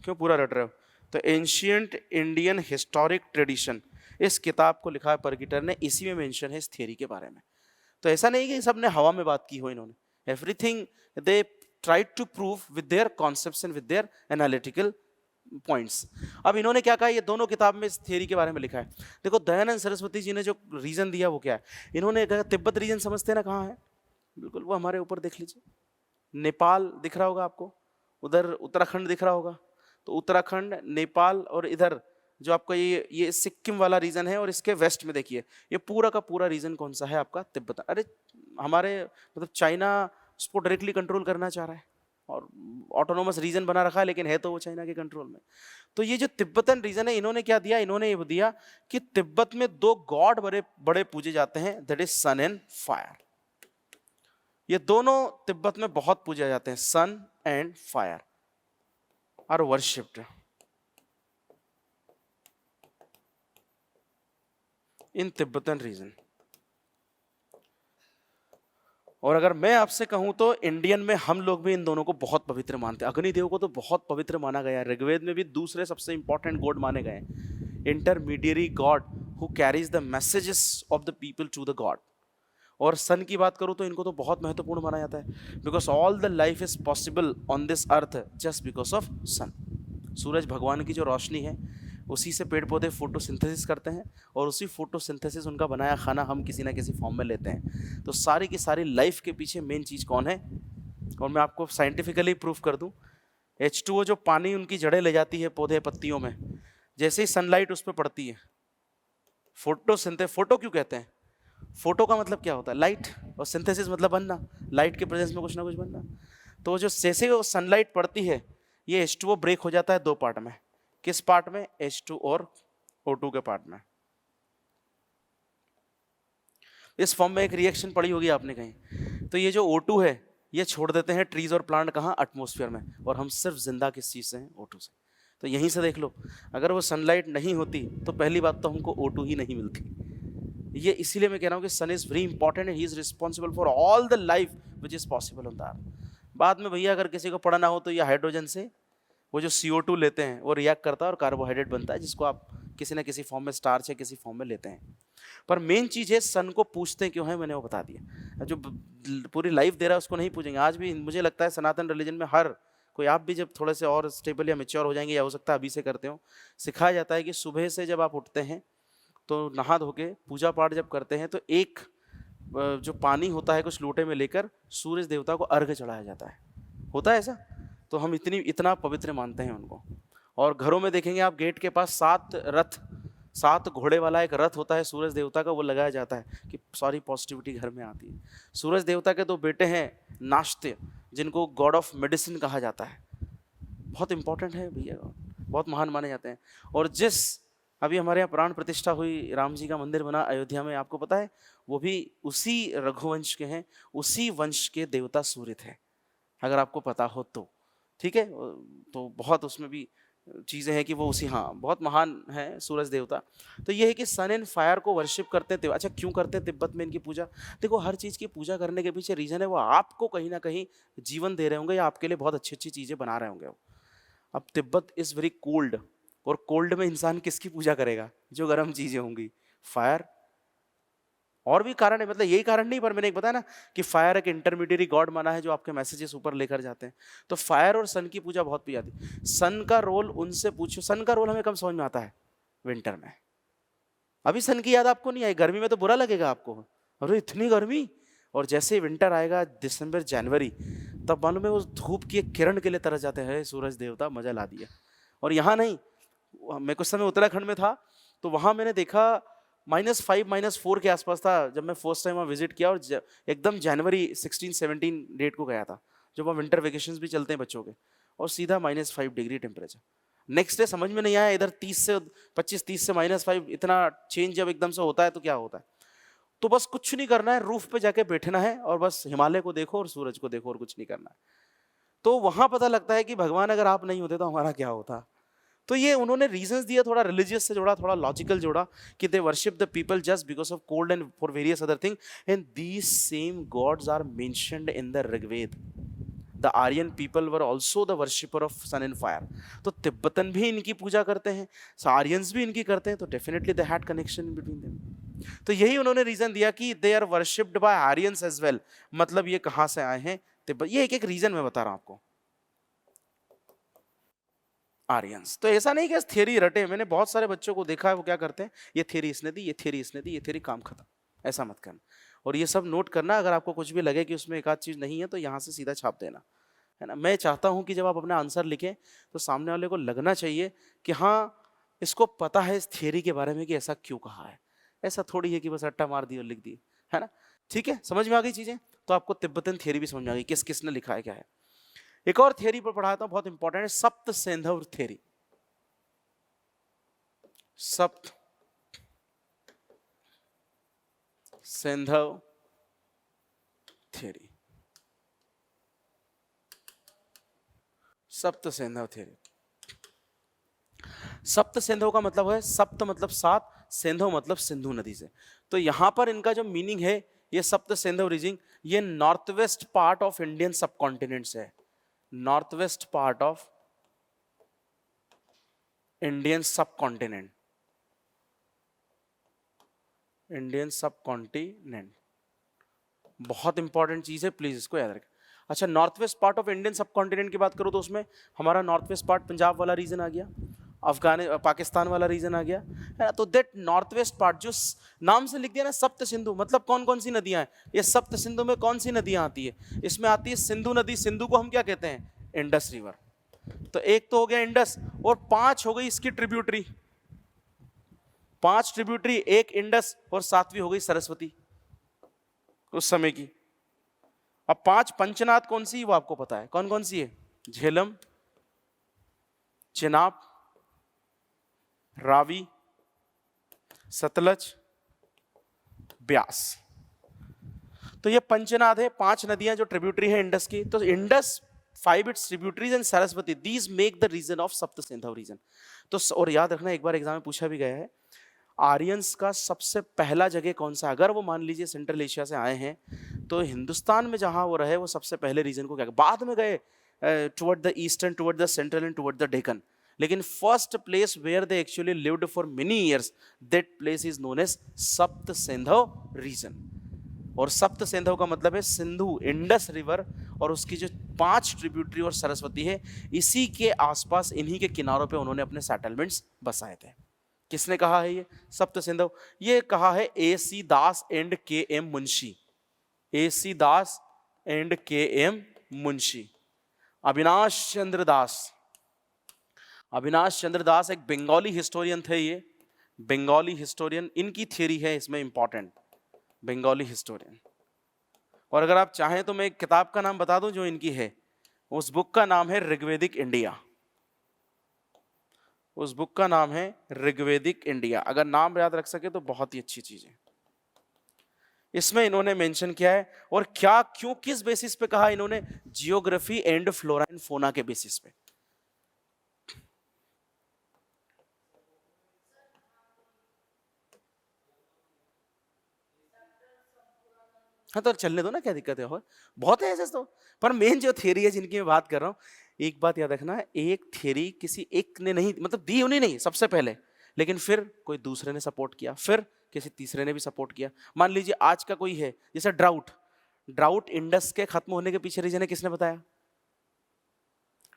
क्यों पूरा रट रहे हो? तो एंशिएंट इंडियन हिस्टोरिक ट्रेडिशन, इस किताब को लिखा है परगिटर ने, इसी में मेंशन है इस थियरी के बारे में। तो ऐसा नहीं कि सबने हवा में बात की हो इन्होंने, everything they tried to prove with their concepts and with their analytical points. अब इन्होंने क्या कहा, ये दोनों किताब में इस थियरी के बारे में लिखा है। देखो दयानंद सरस्वती जी ने जो रीजन दिया वो क्या है, इन्होंने कहा तिब्बत रीजन समझते हैं ना कहाँ है? बिल्कुल वो हमारे ऊपर देख लीजिए, नेपाल दिख रहा होगा आपको, उधर उत्तराखंड दिख रहा होगा, तो उत्तराखंड, नेपाल, और इधर जो आपका ये सिक्किम वाला रीजन है, और इसके वेस्ट में देखिए ये पूरा का पूरा रीजन कौन सा है आपका? तिब्बत। अरे हमारे मतलब चाइना उसको डायरेक्टली कंट्रोल करना चाह रहा है और ऑटोनोमस रीजन बना रखा है, लेकिन है तो वो चाइना के कंट्रोल में। तो ये जो तिब्बतन रीजन है, इन्होंने क्या दिया? इन्होंने ये दिया कि तिब्बत में दो गॉड बड़े बड़े पूजे जाते हैं, that is sun and fire. ये दोनों तिब्बत में बहुत पूजे जाते हैं, sun and fire are worshipped in Tibetan region. और अगर मैं आपसे कहूं तो इंडियन में हम लोग भी इन दोनों को बहुत पवित्र मानते हैं। अग्निदेव को तो बहुत पवित्र माना गया है, ऋग्वेद में भी दूसरे सबसे इंपॉर्टेंट गॉड माने गए हैं, intermediary god who carries the messages of the people to the god. और सन की बात करूं तो इनको तो बहुत महत्वपूर्ण माना जाता है, because all the life is possible on this earth just because of sun. सूरज भगवान की जो रोशनी है, उसी से पेड़ पौधे फोटोसिंथेसिस करते हैं, और उसी फोटोसिंथेसिस उनका बनाया खाना हम किसी ना किसी फॉर्म में लेते हैं। तो सारी की सारी लाइफ के पीछे मेन चीज़ कौन है? और मैं आपको साइंटिफिकली प्रूफ कर दूं, H2O जो पानी उनकी जड़ें ले जाती है पौधे पत्तियों में, जैसे ही सनलाइट उस पर पड़ती है, फोटो क्यों कहते हैं? फोटो का मतलब क्या होता है? लाइट, और सिंथेसिस मतलब बनना, लाइट के प्रेजेंस में कुछ ना कुछ बनना। तो जो जैसे वो सनलाइट पड़ती है, ये H2O ब्रेक हो जाता है दो पार्ट में। किस पार्ट में? H2 और O2 के पार्ट में। इस फॉर्म में एक रिएक्शन पड़ी होगी आपने कहीं। तो ये जो O2 है, ये छोड़ देते हैं ट्रीज और प्लांट कहाँ? एटमॉस्फेयर में। और हम सिर्फ जिंदा किस चीज से हैं? O2 से। तो यहीं से देख लो, अगर वो सनलाइट नहीं होती तो पहली बात तो हमको O2 ही नहीं मिलती। ये इसीलिए मैं कह रहा हूँ कि sun is very important and he is responsible for all the life which is possible on the earth. बाद में भैया अगर किसी को पढ़ना हो तो ये हाइड्रोजन से वो जो CO2 लेते हैं वो रिएक्ट करता है और कार्बोहाइड्रेट बनता है, जिसको आप किसी ना किसी फॉर्म में स्टार्च या किसी फॉर्म में लेते हैं। पर मेन चीज़ है सन को पूछते क्यों है, मैंने वो बता दिया। जो पूरी लाइफ दे रहा है उसको नहीं पूछेंगे। आज भी मुझे लगता है सनातन रिलीजन में हर कोई, आप भी जब थोड़े से और स्टेबल या मेच्योर हो जाएंगे, या हो सकता है अभी से करते हो, सिखाया जाता है कि सुबह से जब आप उठते हैं तो नहा धो के पूजा पाठ जब करते हैं तो एक जो पानी होता है कुछ लोटे में लेकर सूरज देवता को अर्घ्य चढ़ाया जाता है। होता है ऐसा? तो हम इतना पवित्र मानते हैं उनको। और घरों में देखेंगे आप गेट के पास 7 रथ 7 घोड़े वाला एक रथ होता है सूरज देवता का, वो लगाया जाता है कि सारी पॉजिटिविटी घर में आती है। सूरज देवता के 2 बेटे हैं नाश्ते, जिनको गॉड ऑफ मेडिसिन कहा जाता है, बहुत इंपॉर्टेंट है भैया, बहुत महान माने जाते हैं। और जिस अभी हमारे यहाँ प्राण प्रतिष्ठा हुई, राम जी का मंदिर बना अयोध्या में, आपको पता है वो भी उसी रघुवंश के हैं, उसी वंश के देवता सूर्य थे, अगर आपको पता हो तो। ठीक है, तो बहुत उसमें भी चीज़ें हैं कि वो उसी, हाँ, बहुत महान है सूरज देवता। तो ये है कि सन एंड फायर को वर्शिप करते थे। अच्छा, क्यों करते हैं तिब्बत में इनकी पूजा? देखो, हर चीज़ की पूजा करने के पीछे रीज़न है, वो आपको कहीं ना कहीं जीवन दे रहे होंगे या आपके लिए बहुत अच्छी अच्छी चीज़ें बना रहे होंगे वो। अब तिब्बत इज़ वेरी कोल्ड, और कोल्ड में इंसान किसकी पूजा करेगा? जो गर्म चीज़ें होंगी, फायर। और भी कारण है, मतलब यही कारण नहीं, पर मैंने एक बताया ना कि फायर एक इंटरमीडिएरी गॉड माना है जो आपके मैसेजेस ऊपर लेकर जाते हैं। तो फायर और सन की पूजा बहुत की जाती है। सन का रोल उनसे पूछो, सन का रोल हमें कब समझ में आता है? विंटर में। अभी सन की याद आपको नहीं आई, गर्मी में तो बुरा लगेगा आपको, अरे इतनी गर्मी। और जैसे ही विंटर आएगा, दिसंबर जनवरी, तब मालूम है उस धूप की एक किरण के लिए तरस जाते हैं, सूरज देवता मजा ला दिया। और यहाँ नहीं, मैं कुछ समय उत्तराखंड में था, तो वहां मैंने देखा -5 -4 के आसपास था जब मैं फर्स्ट टाइम वहाँ विजिट किया, और एकदम जनवरी 16-17 डेट को गया था, जब वहाँ विंटर वेकेशंस भी चलते हैं बच्चों के, और सीधा -5 डिग्री टेम्परेचर। नेक्स्ट डे समझ में नहीं आया, इधर 30 से 25, 30 से -5, इतना चेंज जब एकदम से होता है तो क्या होता है। तो बस कुछ नहीं करना है, रूफ पे जाके बैठना है और बस हिमालय को देखो और सूरज को देखो, और कुछ नहीं करना है। तो वहां पता लगता है कि भगवान अगर आप नहीं होते तो हमारा क्या होता। तो ये उन्होंने रीजंस दिया, थोड़ा रिलीजियस से जोड़ा, थोड़ा लॉजिकल जोड़ा, कि they worship the people just because of cold and for various other thing, and these same gods are mentioned in the Rigveda. The Aryan people were also the worshipper of sun and fire. तो तिब्बतन भी इनकी पूजा करते हैं, Aryans भी इनकी करते हैं, तो definitely they had connection between them. तो यही उन्होंने रीजन दिया कि they are worshipped by Aryans as well. मतलब ये कहां से आए हैं तिब्बत, ये एक एक रीजन मैं बता रहा हूं आपको। आर्यंस, तो ऐसा नहीं कि थियरी रटे, मैंने बहुत सारे बच्चों को देखा है वो क्या करते हैं, ये थियरी इसने दी, ये थियरी इसने दी, ये थियरी काम खत्म, ऐसा मत करना। और ये सब नोट करना, अगर आपको कुछ भी लगे कि उसमें एक आध चीज नहीं है तो यहाँ से सीधा छाप देना, है ना। मैं चाहता हूँ कि जब आप अपना आंसर लिखें तो सामने वाले को लगना चाहिए कि हाँ, इसको पता है इस थियरी के बारे में कि ऐसा क्यों कहा है। ऐसा थोड़ी है कि बस रट्टा मार दी और लिख दी, है ना। ठीक है, समझ में आ गई चीजें। तो आपको तिब्बतन थियरी भी समझ में आ गई, किस किसने लिखा है क्या है। एक और थियरी पर पढ़ाता हूं, बहुत इंपॉर्टेंट है, सप्त सेंधव थियरी। सप्त सेंधव थियरी, सप्त सेंधव थियरी। सप्त सेंधव का मतलब है, सप्त मतलब 7, सेंधव मतलब सिंधु नदी से। तो यहां पर इनका जो मीनिंग है, ये सप्त सेंधव रीजन, ये north west part of Indian सब कॉन्टिनेंट है, north west part of Indian सब कॉन्टिनेंट, इंडियन सब कॉन्टिनेंट, बहुत इंपॉर्टेंट चीज है, प्लीज इसको याद रखें। अच्छा, north west part of Indian सब कॉन्टिनेंट की बात करो तो उसमें हमारा नॉर्थ वेस्ट पार्ट पंजाब वाला रीजन आ गया, पाकिस्तान वाला रीजन आ गया, है ना। तो दैट नॉर्थ वेस्ट पार्ट जो नाम से लिख दिया ना, सप्त सिंधु, मतलब कौन कौन सी नदियां हैं, ये सप्त सिंधु में कौन सी नदियां आती है? इसमें आती है सिंधु नदी। सिंधु को हम क्या कहते हैं? Indus river. तो एक तो हो गया इंडस, और 5 हो गई इसकी ट्रिब्यूटरी, 5 ट्रिब्यूटरी, एक इंडस, और 7वीं हो गई सरस्वती उस समय की। अब 5 पंचनाद कौन सी, वो आपको पता है कौन कौन सी है? झेलम, चेनाब, रावी, सतलज, ब्यास। तो ये पंचनाद है, 5 नदियां जो ट्रिब्यूटरी है इंडस की। तो Indus, 5 its tributaries, and Saraswati, these make the region of Sapta Sindhu reason. तो और याद रखना, एक बार एग्जाम में पूछा भी गया है, आर्यंस का सबसे पहला जगह कौन सा? अगर वो मान लीजिए सेंट्रल एशिया से आए हैं, तो हिंदुस्तान में जहां वो रहे, वो सबसे पहले रीजन को क्या, बाद में गए toward the eastern, toward the central and toward the Deccan, लेकिन first place where they actually lived for many years, that place is known as Sapta Sindhu reason. और सप्त सिंधु का मतलब है सिंधु, इंडस रिवर, और उसकी जो 5 ट्रिब्यूटरी और सरस्वती है, इसी के आसपास, इन्हीं के किनारों पे उन्होंने अपने सेटलमेंट्स बसाए थे। किसने कहा है ये सप्त सिंधु? ये कहा है AC Das and KM Munshi, AC Das and KM Munshi. Avinash Chandra Das, Avinash Chandra Das एक बंगाली हिस्टोरियन थे ये, बंगाली हिस्टोरियन, इनकी थियरी है इसमें इंपॉर्टेंट, बंगाली हिस्टोरियन। और अगर आप चाहें तो मैं एक किताब का नाम बता दूं जो इनकी है, उस बुक का नाम है ऋग्वेदिक इंडिया। उस बुक का नाम है ऋग्वेदिक इंडिया। अगर नाम याद रख सके तो बहुत ही अच्छी चीज है। इसमें इन्होंने मेंशन किया है, और क्या क्यों किस बेसिस पे कहा इन्होंने, geography and flora and fauna के बेसिस पे। हाँ तो चलने दो ना, क्या दिक्कत है, और बहुत है ऐसे तो। पर मेन जो थियरी है जिनकी मैं बात कर रहा हूँ, एक बात याद रखना, एक थियरी किसी एक ने नहीं, मतलब दी उन्हें नहीं सबसे पहले, लेकिन फिर कोई दूसरे ने सपोर्ट किया, फिर किसी तीसरे ने भी सपोर्ट किया। मान लीजिए आज का कोई है जैसे ड्राउट, ड्राउट इंडस के खत्म होने के पीछे रीजन है, किसने बताया,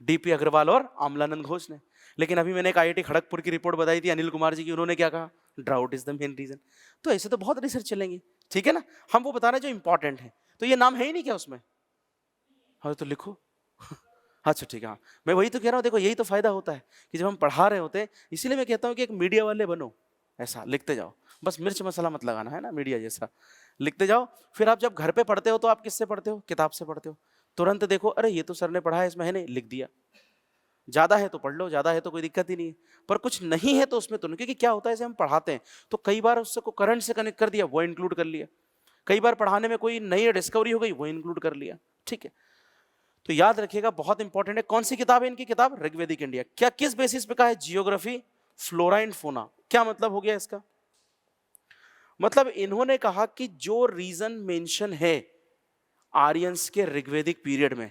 डीपी अग्रवाल और आमलानंद घोष ने। लेकिन अभी मैंने एक आईआईटी खड़गपुर की रिपोर्ट बताई थी अनिल कुमार जी की, उन्होंने क्या कहा, drought is the main reason. तो ऐसे तो बहुत रिसर्च चलेंगी, ठीक है ना, हम वो बता रहे हैं जो इंपॉर्टेंट है। तो ये नाम है ही नहीं क्या उसमें, हाँ तो लिखो। अच्छा ठीक है, हाँ मैं वही तो कह रहा हूँ, देखो यही तो फायदा होता है कि जब हम पढ़ा रहे होते हैं, इसीलिए मैं कहता हूँ कि एक मीडिया वाले बनो, ऐसा लिखते जाओ, बस मिर्च मसाला मत लगाना है ना, मीडिया जैसा लिखते जाओ। फिर आप जब घर पे पढ़ते हो तो आप किससे पढ़ते हो, किताब से पढ़ते हो, तुरंत देखो अरे ये तो सर ने पढ़ा है, इसमें है नहीं, लिख दिया। ज्यादा है तो पढ़ लो, ज्यादा है तो कोई दिक्कत ही नहीं है, पर कुछ नहीं है तो उसमें तो नहीं, क्योंकि क्या होता है जैसे हम पढ़ाते हैं तो कई बार उससे को करंट से कनेक्ट कर दिया, वो इंक्लूड कर लिया, कई बार पढ़ाने में कोई नई डिस्कवरी हो गई, वो इंक्लूड कर लिया, ठीक है। तो याद रखिएगा बहुत इंपॉर्टेंट है। कौन सी किताब है इनकी, किताब ऋग्वेदिक इंडिया। क्या किस बेसिस पे कहा है, जियोग्राफी फ्लोरा एंड फोना। क्या मतलब हो गया इसका, मतलब इन्होंने कहा कि जो रीजन मेंशन है आर्यंस के ऋग्वेदिक पीरियड में,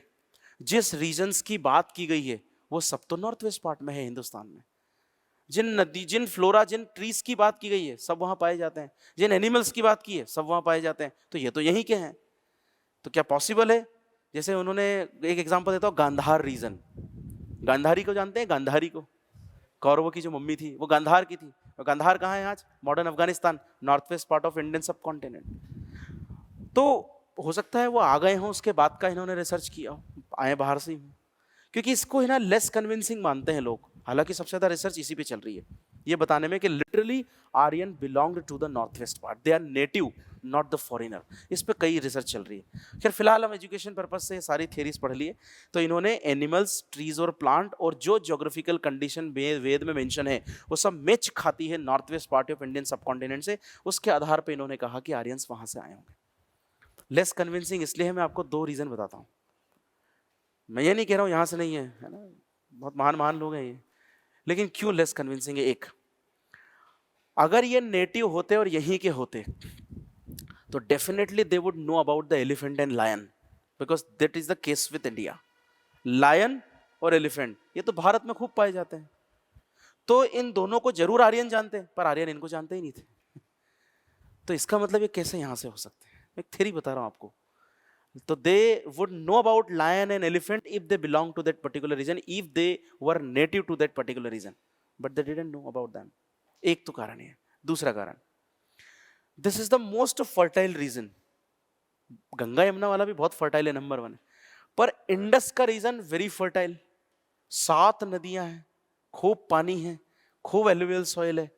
जिस रीजन्स की बात की गई है वो सब तो नॉर्थ वेस्ट पार्ट में है हिंदुस्तान में। जिन नदी, जिन फ्लोरा, जिन ट्रीज की बात की गई है सब वहां पाए जाते हैं, जिन एनिमल्स की बात की है सब वहां पाए जाते हैं, तो ये तो यहीं के हैं। तो क्या पॉसिबल है, जैसे उन्होंने एक एग्जांपल देता हूँ, गांधार रीजन, गांधारी को जानते हैं, गांधारी को, कौरवों की जो मम्मी थी वो गांधार की थी, और गांधार कहाँ है आज, modern Afghanistan, north west part of Indian सब कॉन्टिनेंट। तो हो सकता है वो आ गए हों, उसके बाद का इन्होंने रिसर्च किया हो, आए बाहर से ही हों, क्योंकि इसको है ना लेस कन्विंसिंग मानते हैं लोग, हालांकि सबसे ज्यादा रिसर्च इसी पे चल रही है, ये बताने में कि literally Aryan belonged to the north west part, they are native not the foreigner. इस पे कई रिसर्च चल रही है। खैर फिलहाल हम एजुकेशन पर्पज से सारी थियरीज पढ़ लिए। तो इन्होंने एनिमल्स, ट्रीज और प्लांट, और जो ज्योग्राफिकल कंडीशन वेद में मेंशन है वो सब मैच खाती है north west part of Indian सब कॉन्टिनेंट से, उसके आधार पर इन्होंने कहा कि आर्यंस वहां से आए होंगे। लेस कन्विंसिंग इसलिए है, मैं आपको दो रीजन बताता हूँ, मैं ये नहीं कह रहा हूँ यहाँ से नहीं है ना, बहुत महान महान लोग हैं ये, लेकिन क्यों लेस कन्विंसिंग है। एक, अगर ये नेटिव होते और यहीं के होते तो definitely they would know about the elephant and lion, because that is the case with India. Lion और एलिफेंट ये तो भारत में खूब पाए जाते हैं, तो इन दोनों को जरूर आर्यन जानते हैं, पर आर्यन इनको जानते ही नहीं थे। तो इसका मतलब ये कैसे यहां से हो सकते हैं, एक थ्योरी बता रहा हूं आपको। तो they would know about lion and elephant if they belong to that particular region, if they were native to that particular region, but they didn't know about them. एक तो कारण है। दूसरा कारण, this is the most fertile region, Ganga Yamuna वाला भी बहुत fertile है, नंबर 1 है, पर इंडस का रीजन वेरी फर्टाइल, 7 नदियां हैं, खूब पानी है, खूब एलुवियल सॉइल है।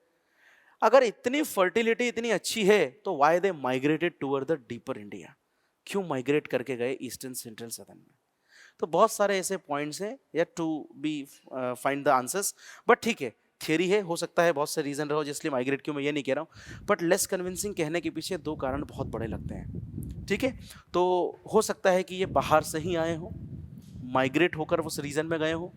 अगर इतनी फर्टिलिटी इतनी अच्छी है तो why they migrated toward the deeper India, क्यों माइग्रेट करके गए ईस्टर्न, सेंट्रल, सदर्न में। तो बहुत सारे ऐसे पॉइंट्स हैं या to be find the answers, but ठीक है थियरी है, हो सकता है बहुत से रीजन रहो जिसलिए माइग्रेट क्यों, मैं ये नहीं कह रहा हूँ, बट लेस कन्विंसिंग कहने के पीछे 2 कारण बहुत बड़े लगते हैं, ठीक है। तो हो सकता है कि ये बाहर से ही आए हो, माइग्रेट होकर उस रीजन में गए हो।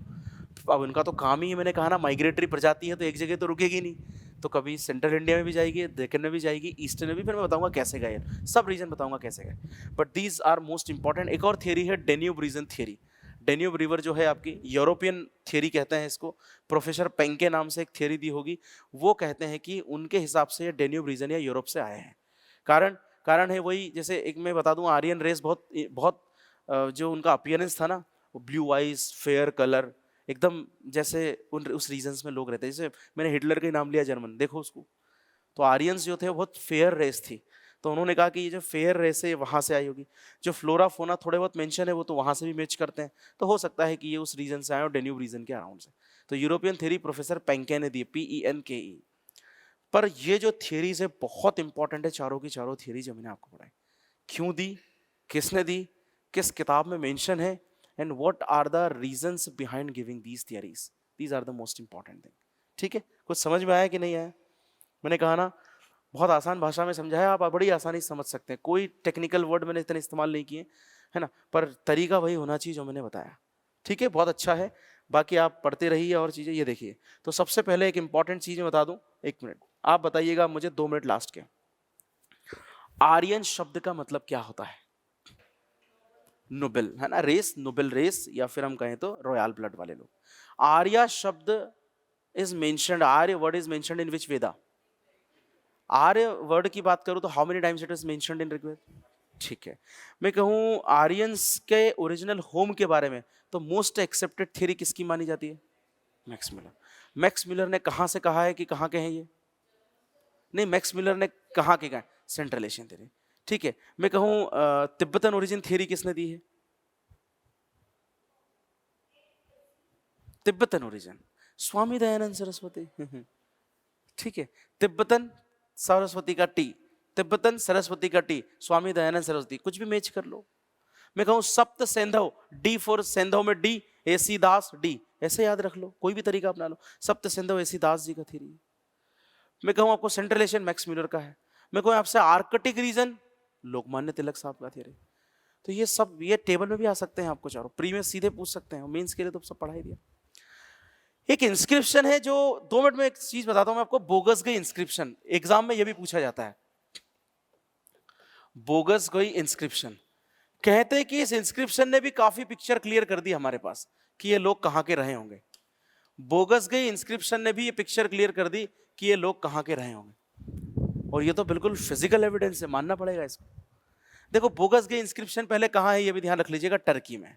अब उनका तो काम ही, मैंने कहा ना, माइग्रेटरी प्रजाति है तो एक जगह तो रुकेगी नहीं, तो कभी सेंट्रल इंडिया में भी जाएगी, दक्कन में भी जाएगी, ईस्टर्न में भी, फिर मैं बताऊंगा कैसे गए, सब रीजन बताऊंगा कैसे गए, but these are most important. एक और थियरी है Danube region theory. Danube river जो है आपकी यूरोपियन थियरी कहते हैं इसको, प्रोफेसर पेंके नाम से एक थियरी दी होगी, वो कहते हैं कि उनके हिसाब से डेन्यूब रीजन या यूरोप से आए हैं। कारण कारण है वही, जैसे एक मैं बता दूं, आर्यन रेस बहुत बहुत जो उनका अपीयरेंस था ना, ब्लू आइज, फेयर कलर, एकदम जैसे उस रीजन्स में लोग रहते हैं। जैसे मैंने हिटलर का ही नाम लिया, जर्मन, देखो उसको, तो आर्यंस जो थे वो बहुत फेयर रेस थी, तो उन्होंने कहा कि ये जो फेयर रेस है वहाँ से आई होगी। जो फ्लोरा फोना थोड़े बहुत मेंशन है वो तो वहाँ से भी मैच करते हैं, तो हो सकता है कि ये उस रीजन से आए और डेन्यूब रीजन के अराउंड से। तो यूरोपियन थ्योरी प्रोफेसर पेंके ने दी, PENKE। पर ये जो थियरीज है बहुत इंपॉर्टेंट है, चारों की चारों थियरी जो मैंने आपको पढ़ाई, क्यों दी, किसने दी, किस किताब में मेंशन है, and what are the reasons behind giving these theories, these are the most important thing. ठीक है, कुछ समझ में आया कि नहीं आया? मैंने कहा ना बहुत आसान भाषा में समझाया, आप बड़ी आसानी से समझ सकते हैं, कोई टेक्निकल वर्ड मैंने इतने इस्तेमाल नहीं किए, है ना, पर तरीका वही होना चाहिए जो मैंने बताया। ठीक है, बहुत अच्छा है, बाकी आप पढ़ते रहिए और चीजें। ये देखिए, तो सबसे पहले एक इंपॉर्टेंट चीज मैं बता दूं, 1 मिनट आप बताइएगा मुझे, 2 मिनट लास्ट के, आर्यन शब्द का मतलब क्या होता है? नोबेल, है ना, रेस, नोबेल रेस, या फिर हम कहें तो रॉयल ब्लड वाले लोग। आर्य शब्द is mentioned, Arya word is mentioned in which Veda? Arya word की बात करूं तो how many times it is mentioned in Rigveda? ठीक है, मैं कहूं आर्यंस के ओरिजिनल होम के बारे में, तो मोस्ट एक्सेप्टेड थ्योरी किसकी मानी जाती है? Max Miller. मैक्स मिलर ने कहां से कहा है कि कहां के हैं ये? नहीं, मैक्स मिलर ने कहां के कहा? Central Asian theory. ठीक है, मैं कहूं तिब्बतन ओरिजिन थ्योरी किसने दी है? Tibetan origin Swami Dayanand Saraswati. ठीक है, तिब्बतन सरस्वती का टी, तिब्बतन सरस्वती का टी, स्वामी दयानंद सरस्वती, कुछ भी मैच कर लो। मैं कहूं सप्त सेंधव, डी फॉर सेंधव में डी, एसी दास डी, ऐसे याद रख लो, कोई भी तरीका अपना लो, सप्त सेंधव एसी दास जी का थ्योरी। मैं कहूं आपको सेंट्रल एशियन मैक्स मिलर का है। मैं कहूं आपसे आर्कटिक रीजन लोकमान्य तिलक साहब का थ्योरी। तो ये सब, ये टेबल में भी आ सकते हैं आपको चारों, प्री में सीधे पूछ सकते हैं, मेंस के लिए तो सब पढ़ा ही दिया। एक इंस्क्रिप्शन है जो, 2 मिनट में एक चीज बताता हूं मैं आपको, बोगस गई इंस्क्रिप्शन, एग्जाम में ये भी पूछा जाता है। बोगस गई इंस्क्रिप्शन, कहते हैं कि इस इंस्क्रिप्शन ने भी काफी पिक्चर क्लियर कर दी हमारे पास कि ये लोग कहां के रहे होंगे। बोगस गई इंस्क्रिप्शन ने भी ये पिक्चर क्लियर कर दी कि ये लोग कहां के रहे होंगे, और ये तो बिल्कुल फिजिकल एविडेंस है, मानना पड़ेगा इसको। देखो, बोगस गई इंस्क्रिप्शन पहले कहां है ये भी ध्यान रख लीजिएगा, टर्की में,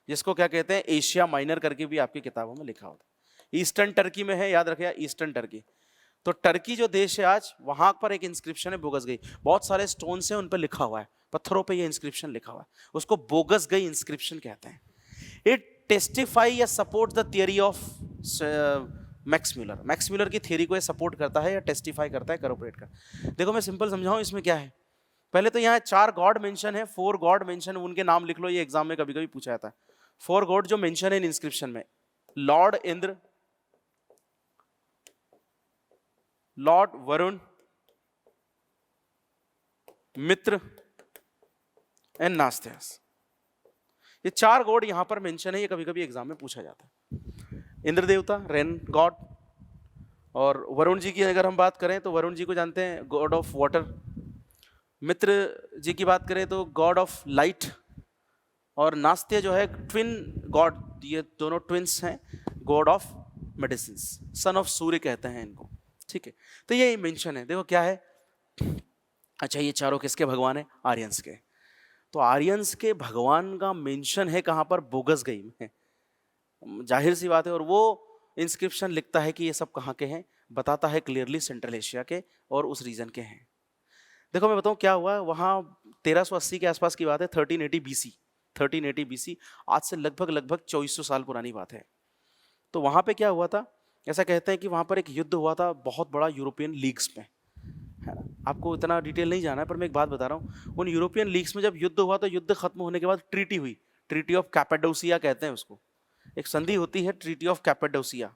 जिसको क्या कहते हैं, एशिया माइनर करके भी आपकी किताबों में लिखा होता है। ईस्टर्न टर्की में है, याद रखिएगा, ईस्टर्न टर्की। तो टर्की जो देश है आज, वहां पर एक इंस्क्रिप्शन है बोगस गई, बहुत सारे स्टोन्स हैं उन पर लिखा हुआ है, पत्थरों पे ये इंस्क्रिप्शन लिखा हुआ है, उसको बोगस गई इंस्क्रिप्शन कहते हैं। इट टेस्टिफाई या support the theory of Max Muller, Max Muller की थियरी को ये सपोर्ट करता है या टेस्टिफाई करता है, करोपरेट कर। देखो मैं सिंपल समझाऊं इसमें क्या है। पहले तो यहाँ 4 गॉड मेंशन है, 4 गॉड मेंशन, उनके नाम लिख लो, ये एग्जाम में कभी कभी पूछा जाता है। 4 गॉड जो मेंशन है इन इंस्क्रिप्शन में, lord Indra, lord Varuna, Mitra and Nasatyas, ये 4 गॉड यहां पर मेंशन है, ये कभी कभी एग्जाम में पूछा जाता है। इंद्र देवता, रेन गॉड, और वरुण जी की अगर हम बात करें तो वरुण जी को जानते हैं गॉड ऑफ वाटर, मित्र जी की बात करें तो गॉड ऑफ लाइट, और नास्त्य जो है ट्विन गॉड, ये दोनों ट्विन्स हैं, god of medicine, son of Surya कहते हैं इनको। ठीक है, तो ये मेंशन है, देखो क्या है। अच्छा, ये चारों किसके भगवान है? आर्यंस के। तो आर्यंस के भगवान का मेंशन है कहां पर? बोगस गई में, जाहिर सी बात है, और वो इंस्क्रिप्शन लिखता है कि ये सब कहां के हैं, बताता है क्लियरली सेंट्रल एशिया के और उस रीजन के हैं। देखो मैं बताऊं क्या हुआ वहां, 1380 के आसपास की बात है, 1380 बीसी, 1380 बीसी, आज से लगभग 2400 साल पुरानी बात है। तो वहां पे क्या हुआ था, ऐसा कहते हैं कि वहां पर एक युद्ध हुआ था बहुत बड़ा यूरोपियन लीग्स में, है ना, आपको इतना डिटेल नहीं जाना है, पर मैं एक बात बता रहा हूँ, उन यूरोपियन लीग्स में जब युद्ध हुआ तो युद्ध खत्म होने के बाद ट्रीटी हुई, ट्रीटी ऑफ कैपेडोसिया कहते हैं उसको, एक संधि होती है ट्रीटी ऑफ कैपेडोसिया।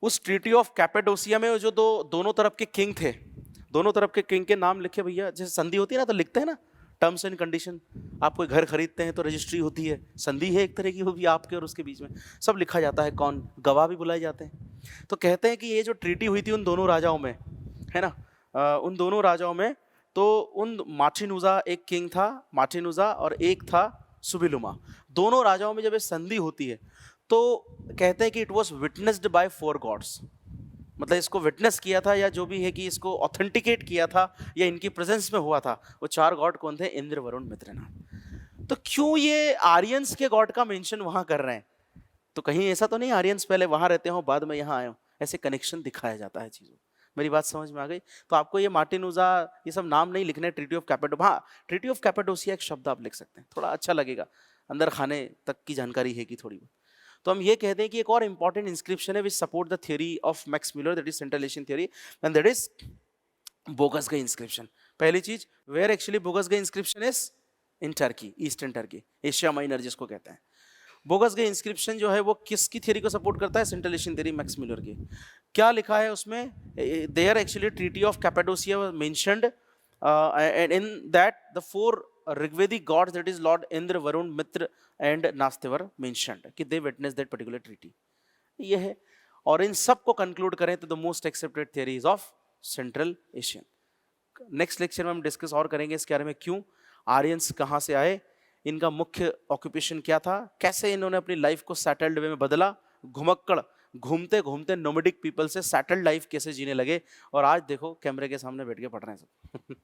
उस ट्रीटी ऑफ कैपेडोसिया में जो दोनों तरफ के किंग थे, दोनों तरफ के किंग के नाम लिखे भैया, जैसे संधि होती है ना तो लिखते हैं ना टर्म्स एंड कंडीशन, आप कोई घर खरीदते हैं तो रजिस्ट्री होती है, संधि है एक तरह की, वो भी आपके और उसके बीच में सब लिखा जाता है, कौन गवाह भी बुलाए जाते हैं। तो कहते हैं कि ये जो ट्रीटी हुई थी उन दोनों राजाओं में, है ना, उन दोनों राजाओं में, तो उन मार्टिनुजा एक किंग था, मार्टिनुजा, और एक था सुबिलुमा, दोनों राजाओं में जब ये संधि होती है तो कहते हैं कि it was witnessed by 4 gods, मतलब इसको विटनेस किया था या जो भी है कि इसको ऑथेंटिकेट किया था या इनकी प्रेजेंस में हुआ था, वो 4 गॉड कौन थे? इंद्र, वरुण, मित्रनाथ। तो क्यों ये आर्यंस के गॉड का मेंशन वहां कर रहे हैं? तो कहीं ऐसा तो नहीं आर्यंस पहले वहां रहते हो बाद में यहाँ आए हो, ऐसे कनेक्शन दिखाया जाता है चीजों। मेरी बात समझ में आ गई? तो आपको ये मार्टिनुजा ये सब नाम नहीं लिखने, ट्रीटी ऑफ कैपेडो, हाँ ट्रीटी ऑफ कैपेडोसिया एक शब्द आप लिख सकते हैं, थोड़ा अच्छा लगेगा, अंदर खाने तक की जानकारी है कि थोड़ी बहुत। तो हम ये कहते हैं कि एक और इंपॉर्टेंट इंस्क्रिप्शन है which support the theory of Max Muller, that is central Asian theory, and that is Boghazkoi inscription. पहली चीज, where actually Boghazkoi inscription is in Turkey, eastern Turkey, Asia Minor जिसको कहते हैं. बोगसगई इंस्क्रिप्शन जो है वो किसकी थ्योरी को सपोर्ट करता है? Central Asian theory Max Muller की. क्या लिखा है उसमें? There actually treaty of Cappadocia was mentioned, and in that the 4 Rigvedic gods, that is lord Indra, Varuna, Mitra and नास्तिवर मेंशन्ड, कि they witness that particular treaty. ये है. और इन सब को कंक्लूड करें तो the most accepted theory is of central Asian. Next lecture में हम डिस्कस और करेंगे इसके बारे में, क्यों आर्यंस कहाँ से आए, इनका मुख्य ऑक्यूपेशन क्या था, कैसे इन्होंने अपनी लाइफ को सेटल्ड वे में बदला, घुमक्कड़ घूमते घूमते नोमैडिक पीपल से सेटल्ड लाइफ कैसे जीने लगे, और आज देखो कैमरे के सामने बैठ के पढ़ रहे हैं सब.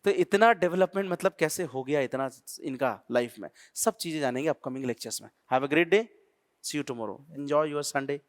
तो इतना डेवलपमेंट मतलब कैसे हो गया इतना इनका लाइफ में, सब चीजें जानेंगे अपकमिंग लेक्चर्स में. Have a great day, see you tomorrow, enjoy your Sunday.